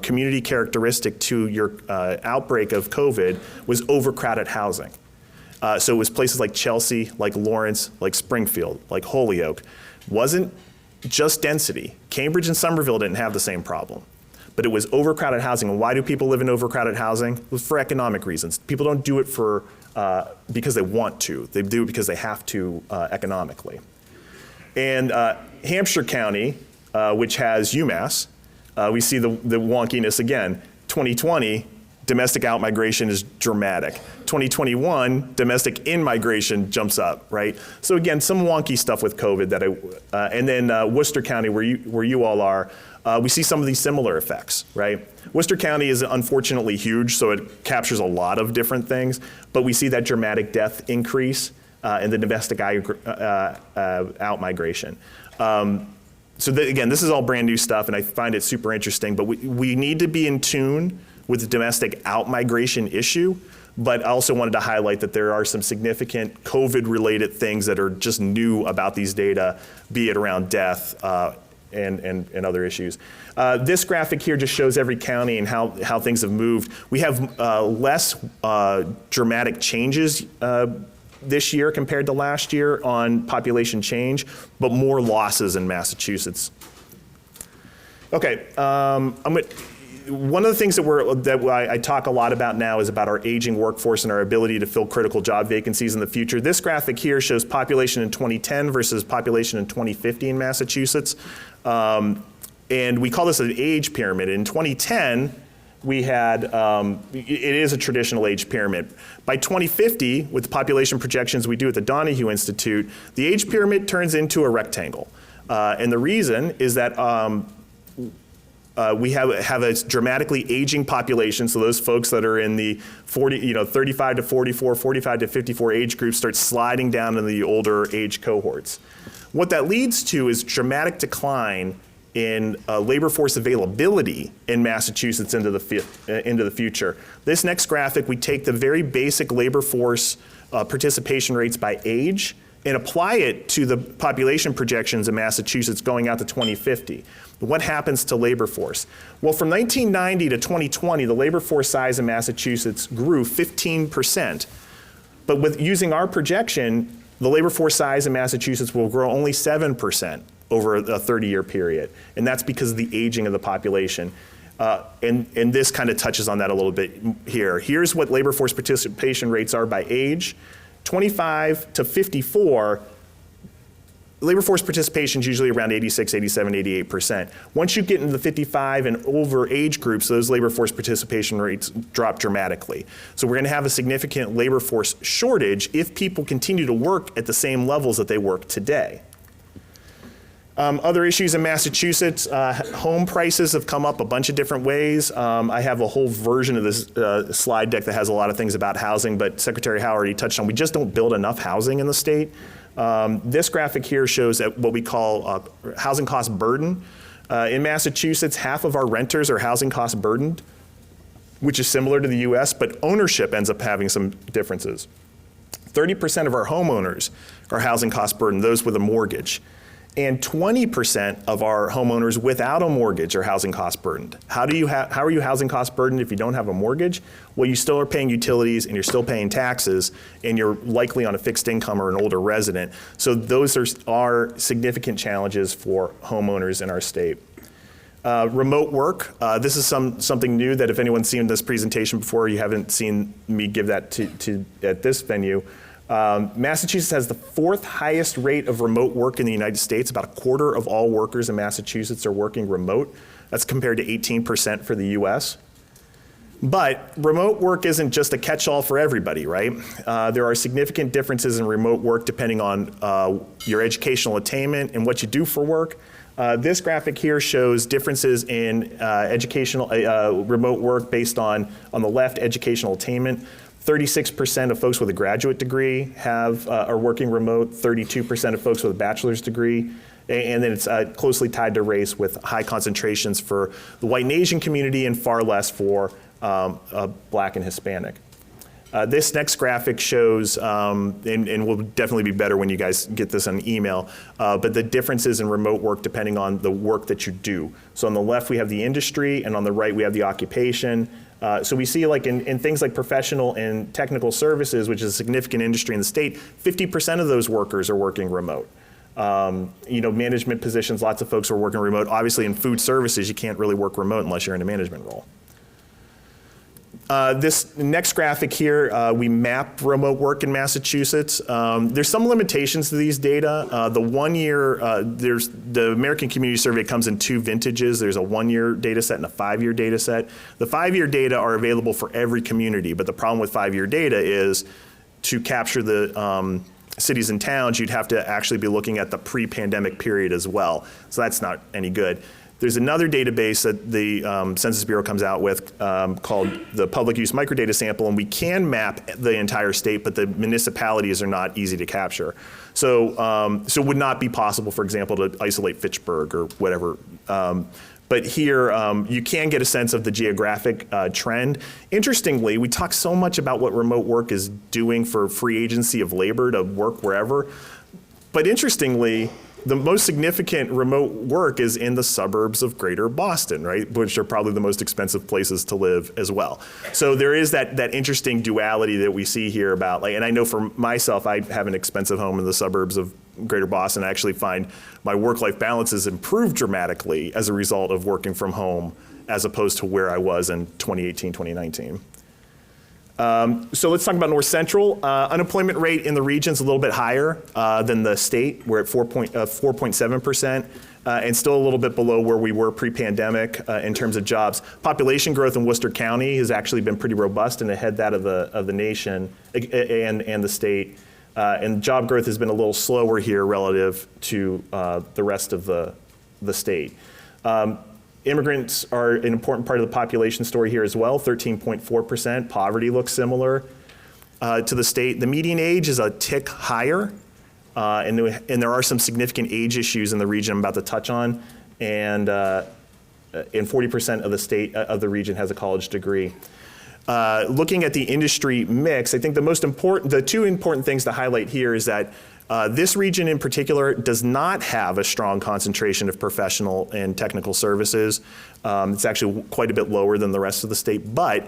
community characteristic to your outbreak of COVID was overcrowded housing. So it was places like Chelsea, like Lawrence, like Springfield, like Holyoke. Wasn't just density. Cambridge and Somerville didn't have the same problem. But it was overcrowded housing. And why do people live in overcrowded housing? It was for economic reasons. People don't do it because they want to. They do it because they have to economically. And Hampshire County, which has UMass, we see the wonkiness again. 2020, domestic outmigration is dramatic. 2021, domestic in-migration jumps up, right? So again, some wonky stuff with COVID and then Worcester County, where you all are, we see some of these similar effects, right? Worcester County is unfortunately huge, so it captures a lot of different things, but we see that dramatic death increase in the domestic outmigration. Again, this is all brand new stuff, and I find it super interesting, but we need to be in tune with the domestic outmigration issue, but I also wanted to highlight that there are some significant COVID-related things that are just new about these data, be it around death, and other issues. This graphic here just shows every county and how things have moved. We have less dramatic changes this year compared to last year on population change, but more losses in Massachusetts. Okay, one of the things that I talk a lot about now is about our aging workforce and our ability to fill critical job vacancies in the future. This graphic here shows population in 2010 versus population in 2050 in Massachusetts. And we call this an age pyramid. In 2010, we had, it is a traditional age pyramid. By 2050, with the population projections we do at the Donahue Institute, the age pyramid turns into a rectangle. And the reason is that we have a dramatically aging population, so those folks that are in the 35 to 44, 45 to 54 age groups start sliding down into the older age cohorts. What that leads to is dramatic decline in labor force availability in Massachusetts into the future. This next graphic, we take the very basic labor force participation rates by age and apply it to the population projections in Massachusetts going out to 2050. What happens to labor force? Well, from 1990 to 2020, the labor force size in Massachusetts grew 15%. But with using our projection, the labor force size in Massachusetts will grow only 7% over a 30-year period. And that's because of the aging of the population. And this kind of touches on that a little bit here. Here's what labor force participation rates are by age. 25 to 54, labor force participation is usually around 86, 87, 88%. Once you get into the 55 and over age groups, those labor force participation rates drop dramatically. So we're going to have a significant labor force shortage if people continue to work at the same levels that they work today. Other issues in Massachusetts, home prices have come up a bunch of different ways. I have a whole version of this slide deck that has a lot of things about housing, but Secretary Howe already touched on, we just don't build enough housing in the state. This graphic here shows what we call housing cost burden. In Massachusetts, half of our renters are housing cost burdened, which is similar to the US, but ownership ends up having some differences. 30% of our homeowners are housing cost burdened, those with a mortgage. And 20% of our homeowners without a mortgage are housing cost burdened. How are you housing cost burdened if you don't have a mortgage? Well, you still are paying utilities and you're still paying taxes and you're likely on a fixed income or an older resident. So those are significant challenges for homeowners in our state. Remote work, this is something new that if anyone's seen this presentation before, you haven't seen me give that at this venue. Massachusetts has the 4th highest rate of remote work in the United States. About a quarter of all workers in Massachusetts are working remote. That's compared to 18% for the US. But remote work isn't just a catch-all for everybody, right? There are significant differences in remote work depending on your educational attainment and what you do for work. This graphic here shows differences in remote work based on the left, educational attainment. 36% of folks with a graduate degree are working remote, 32% of folks with a bachelor's degree, and then it's closely tied to race with high concentrations for the white and Asian community and far less for Black and Hispanic. This next graphic shows, and will definitely be better when you guys get this on email, but the differences in remote work depending on the work that you do. So on the left we have the industry, and on the right we have the occupation. So we see like in things like professional and technical services, which is a significant industry in the state, 50% of those workers are working remote. Management positions, lots of folks are working remote. Obviously in food services, you can't really work remote unless you're in a management role. This next graphic here, we map remote work in Massachusetts. There's some limitations to these data. The 1 year, the American Community Survey comes in 2 vintages. There's a 1-year data set and a 5-year data set. The 5-year data are available for every community, but the problem with 5-year data is to capture the cities and towns, you'd have to actually be looking at the pre-pandemic period as well. So that's not any good. There's another database that the Census Bureau comes out with called the Public Use Microdata Sample, and we can map the entire state, but the municipalities are not easy to capture. So it would not be possible, for example, to isolate Fitchburg or whatever. But here, you can get a sense of the geographic trend. Interestingly, we talk so much about what remote work is doing for free agency of labor to work wherever. But interestingly, the most significant remote work is in the suburbs of Greater Boston, right? Which are probably the most expensive places to live as well. So there is that interesting duality that we see here about, like, and I know for myself, I have an expensive home in the suburbs of Greater Boston. I actually find my work-life balance has improved dramatically as a result of working from home as opposed to where I was in 2018, 2019. So let's talk about North Central. Unemployment rate in the region is a little bit higher than the state. We're at 4.7%, and still a little bit below where we were pre-pandemic in terms of jobs. Population growth in Worcester County has actually been pretty robust and ahead that of the nation and the state. And job growth has been a little slower here relative to the rest of the state. Immigrants are an important part of the population story here as well, 13.4%. Poverty looks similar to the state. The median age is a tick higher, and there are some significant age issues in the region I'm about to touch on, and 40% of the state of the region has a college degree. Looking at the industry mix, I think the two important things to highlight here is that this region in particular does not have a strong concentration of professional and technical services. It's actually quite a bit lower than the rest of the state, but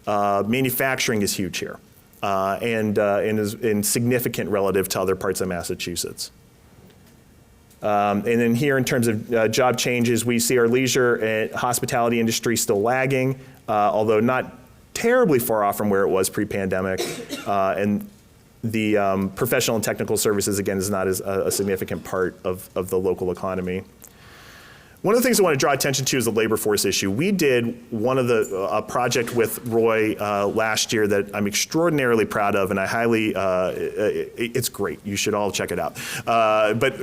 manufacturing is huge here and is significant relative to other parts of Massachusetts. And then here in terms of job changes, we see our leisure and hospitality industry still lagging, although not terribly far off from where it was pre-pandemic. And the professional and technical services, again, is not as a significant part of the local economy. One of the things I want to draw attention to is the labor force issue. We did one of a project with Roy last year that I'm extraordinarily proud of, and I highly, it's great. You should all check it out. But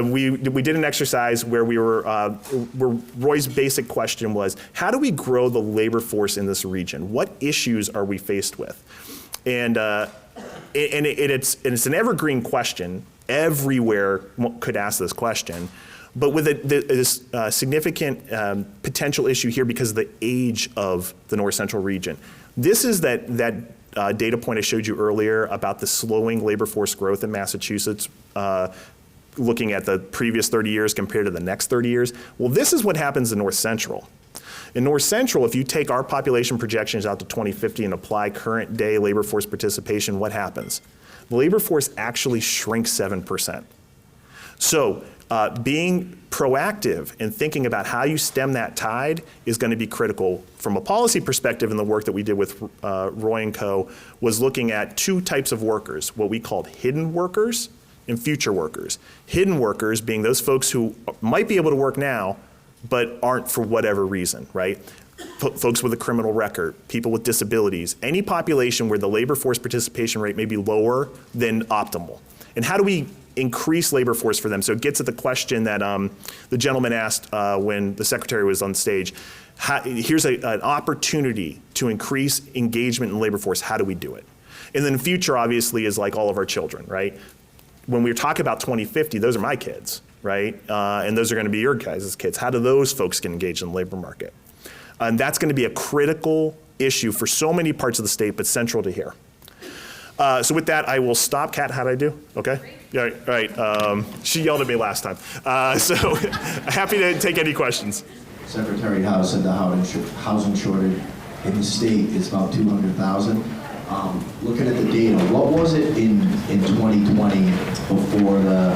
we did an exercise where where Roy's basic question was, how do we grow the labor force in this region? What issues are we faced with? And it's an evergreen question. Everywhere could ask this question. But with this significant potential issue here because of the age of the North Central region. This is that data point I showed you earlier about the slowing labor force growth in Massachusetts, looking at the previous 30 years compared to the next 30 years. Well, this is what happens in North Central. In North Central, if you take our population projections out to 2050 and apply current day labor force participation, what happens? The labor force actually shrinks 7%. So being proactive and thinking about how you stem that tide is going to be critical from a policy perspective. And the work that we did with Roy and Co. was looking at two types of workers, what we called hidden workers and future workers. Hidden workers being those folks who might be able to work now, but aren't for whatever reason, right? Folks with a criminal record, people with disabilities, any population where the labor force participation rate may be lower than optimal. And how do we increase labor force for them? So it gets at the question that the gentleman asked when the secretary was on stage. Here's an opportunity to increase engagement in labor force. How do we do it? And then the future obviously is like all of our children, right? When we talk about 2050, those are my kids, right? And those are going to be your guys' kids. How do those folks get engaged in the labor market? And that's going to be a critical issue for so many parts of the state, but central to here. So with that, I will stop. Kat, how'd I do? Okay? Yeah, all right. She yelled at me last time. So happy to take any questions. Secretary Howe said the housing shortage in the state is about 200,000. Looking at the data, what was it in 2020 before the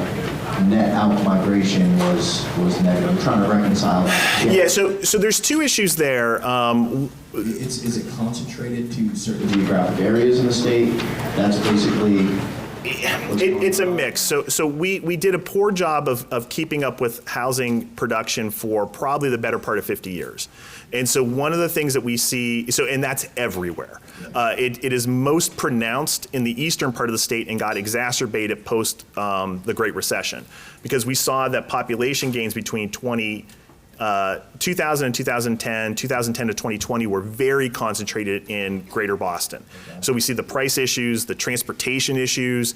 net out migration was negative? I'm trying to reconcile that. Yeah, so there's two issues there. Is it concentrated to certain geographic areas in the state? That's basically... It's a mix. So we did a poor job of keeping up with housing production for probably the better part of 50 years. And so one of the things that we see, and that's everywhere. It is most pronounced in the eastern part of the state and got exacerbated post the Great Recession, because we saw that population gains between 2000 and 2010, 2010 to 2020 were very concentrated in Greater Boston. So we see the price issues, the transportation issues.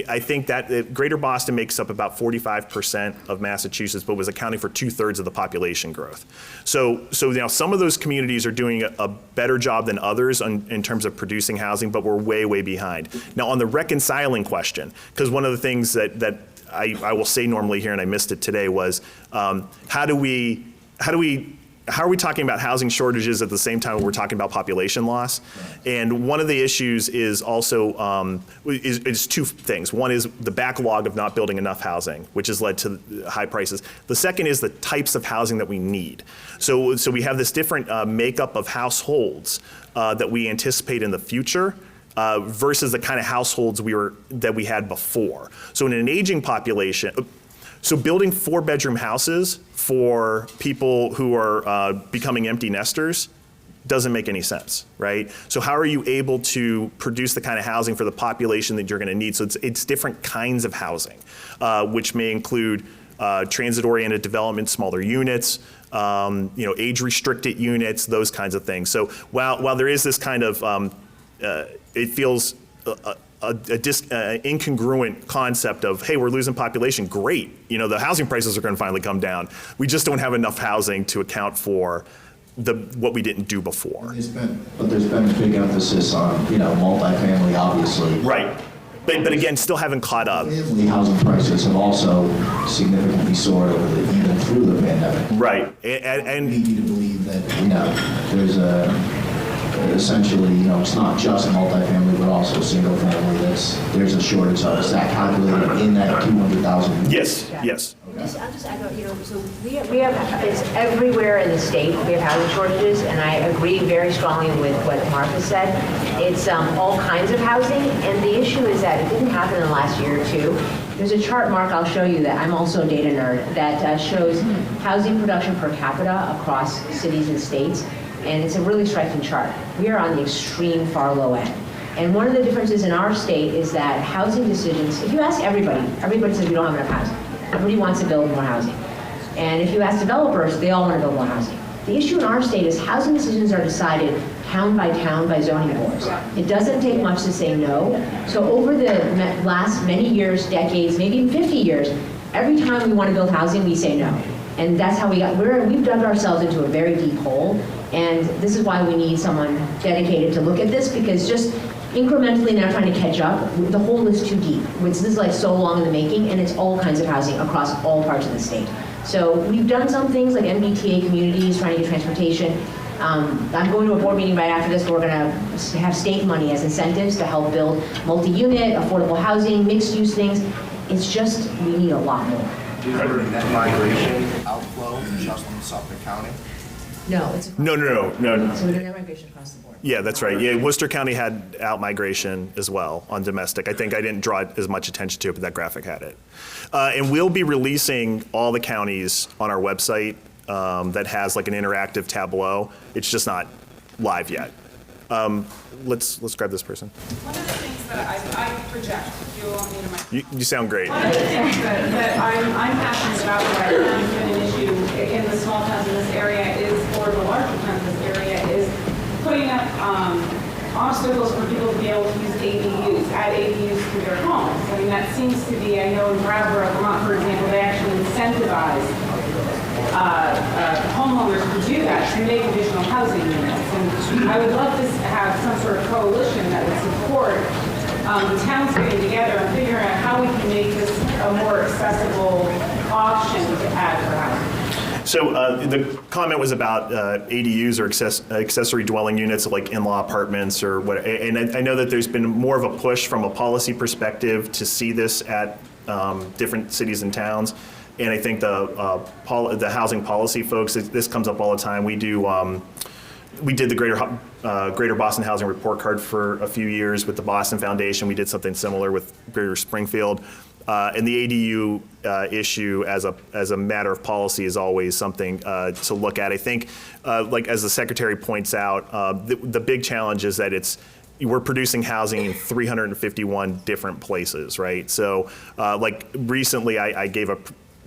I think that Greater Boston makes up about 45% of Massachusetts, but was accounting for 2/3 of the population growth. So now some of those communities are doing a better job than others in terms of producing housing, but we're way, way behind. Now on the reconciling question, because one of the things that I will say normally here, and I missed it today, was how are we talking about housing shortages at the same time we're talking about population loss? And one of the issues is also is two things. One is the backlog of not building enough housing, which has led to high prices. The second is the types of housing that we need. So we have this different makeup of households that we anticipate in the future. Versus the kind of households that we had before. So in an aging population, so building 4-bedroom houses for people who are becoming empty nesters doesn't make any sense, right? So how are you able to produce the kind of housing for the population that you're going to need? So it's different kinds of housing, which may include transit-oriented development, smaller units, age-restricted units, those kinds of things. So while there is this kind of it feels incongruent concept of, hey, we're losing population. Great, the housing prices are going to finally come down. We just don't have enough housing to account for what we didn't do before. There's been a big emphasis on, multifamily, obviously. Right, but again, still haven't caught up. Family housing prices have also significantly soared even through the pandemic. Right, And lead you to believe that, there's essentially, it's not just multifamily, but also single family. There's a shortage of. Is that calculated in that 200,000? Yes. I'll just echo, so we have, it's everywhere in the state, we have housing shortages, and I agree very strongly with what Martha said. It's all kinds of housing, and the issue is that it didn't happen in the last year or two. There's a chart, Mark, I'll show you that, I'm also a data nerd, that shows housing production per capita across cities and states, and it's a really striking chart. We are on the extreme far low end. And one of the differences in our state is that housing decisions, if you ask everybody says we don't have enough housing. Everybody wants to build more housing. And if you ask developers, they all want to build more housing. The issue in our state is housing decisions are decided town by zoning boards. It doesn't take much to say no. So over the last many years, decades, maybe even 50 years, every time we want to build housing, we say no. And that's how we've dug ourselves into a very deep hole. And this is why we need someone dedicated to look at this, because just incrementally now trying to catch up, the hole is too deep. This is like so long in the making, and it's all kinds of housing across all parts of the state. So we've done some things like MBTA communities, trying to get transportation. I'm going to a board meeting right after this where we're going to have state money as incentives to help build multi-unit, affordable housing, mixed-use things. It's just, we need a lot more. Do you have a net migration outflow just in Suffolk County? No, it's across No. So we don't have migration across the board. Yeah, that's right. Yeah, Worcester County had out-migration as well on domestic. I think I didn't draw as much attention to it, but that graphic had it. And we'll be releasing all the counties on our website that has like an interactive tableau. It's just not live yet. Let's grab this person. One of the things that I project, if you want me to microphone. You sound great. One of the things that I'm passionate about, that I think has been an issue in the small towns in this area is, or the larger towns in this area, is putting up obstacles for people to be able to use ADUs, add ADUs to their homes. I mean, that seems to be, I know in Brattleboro, Vermont, for example, they actually incentivize homeowners to do that, to make additional housing units. And I would love to have some sort of coalition that would support the towns getting together and figuring out how we can make this a more accessible option to add for housing. So the comment was about ADUs or accessory dwelling units, like in-law apartments or what. And I know that there's been more of a push from a policy perspective to see this at different cities and towns. And I think the housing policy folks, this comes up all the time. We did the Greater Boston Housing Report Card for a few years with the Boston Foundation. We did something similar with Greater Springfield. And the ADU issue as a matter of policy is always something to look at. I think, like as the Secretary points out, the big challenge is that we're producing housing in 351 different places, right? So like recently I gave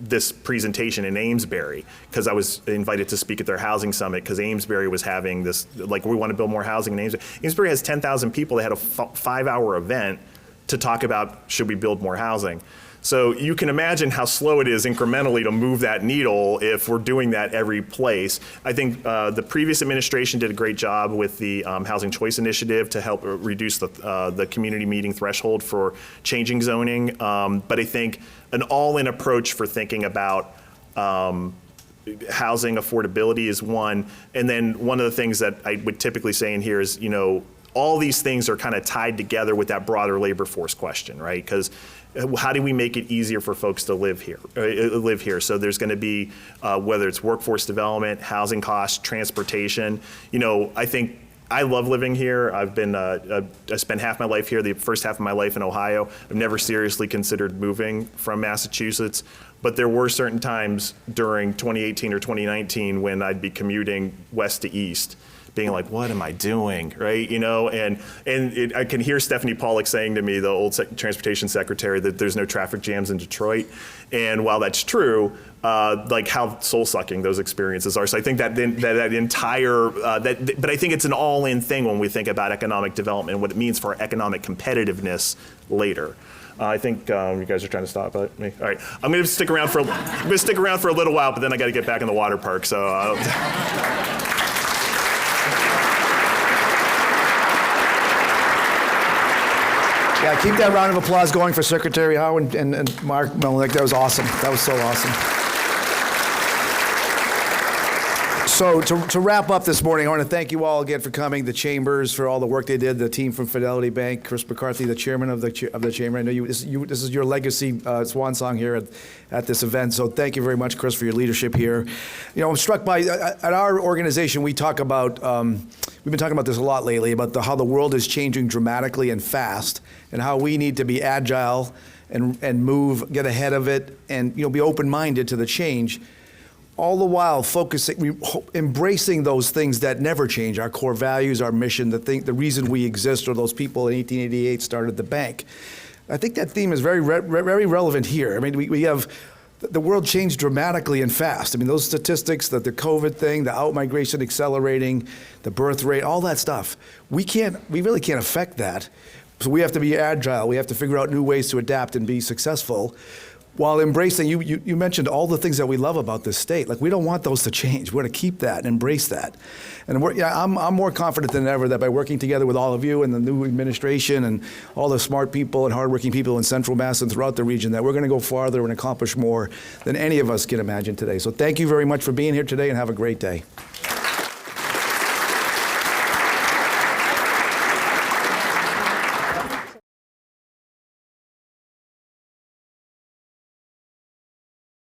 this presentation in Amesbury because I was invited to speak at their housing summit because Amesbury was having this, like, we want to build more housing in Amesbury. Amesbury has 10,000 people. They had a 5-hour event to talk about should we build more housing. So you can imagine how slow it is incrementally to move that needle if we're doing that every place. I think the previous administration did a great job with the Housing Choice Initiative to help reduce the community meeting threshold for changing zoning. But I think an all-in approach for thinking about housing affordability is one. And then one of the things that I would typically say in here is, all these things are kind of tied together with that broader labor force question, right? Because how do we make it easier for folks to live here? So there's going to be, whether it's workforce development, housing costs, transportation. I think I love living here. I've been, I spent half my life here, the first half of my life in Ohio. I've never seriously considered moving from Massachusetts, but there were certain times during 2018 or 2019 when I'd be commuting west to east, being like, what am I doing, right? I can hear Stephanie Pollack saying to me, the old transportation secretary, that there's no traffic jams in Detroit. And while that's true, how soul-sucking those experiences are. So I think that entire, but I think it's an all-in thing when we think about economic development and what it means for our economic competitiveness later. I think you guys are trying to stop me. All right, I'm going to stick around for a little while, but then I got to get back in the water park. So. Yeah, keep that round of applause going for Secretary Howe and Mark Melnick. That was awesome. That was so awesome. So to wrap up this morning, I want to thank you all again for coming, the Chambers, for all the work they did, the team from Fidelity Bank, Chris McCarthy, the chairman of the Chamber. I know this is your legacy swan song here at this event, so thank you very much, Chris, for your leadership here. I'm struck by, at our organization, we talk about, we've been talking about this a lot lately, about how the world is changing dramatically and fast, and how we need to be agile and move, get ahead of it, and be open-minded to the change. All the while embracing those things that never change, our core values, our mission, the reason we exist, or those people in 1888 started the bank. I think that theme is very relevant here. I mean, we have, the world changed dramatically and fast. I mean, those statistics, the COVID thing, the out-migration accelerating, the birth rate, all that stuff, we really can't affect that. So we have to be agile. We have to figure out new ways to adapt and be successful, while embracing, you mentioned all the things that we love about this state. Like, we don't want those to change. We're going to keep that and embrace that. And I'm more confident than ever that by working together with all of you and the new administration and all the smart people and hardworking people in Central Mass and throughout the region, that we're going to go farther and accomplish more than any of us can imagine today. So thank you very much for being here today, and have a great day.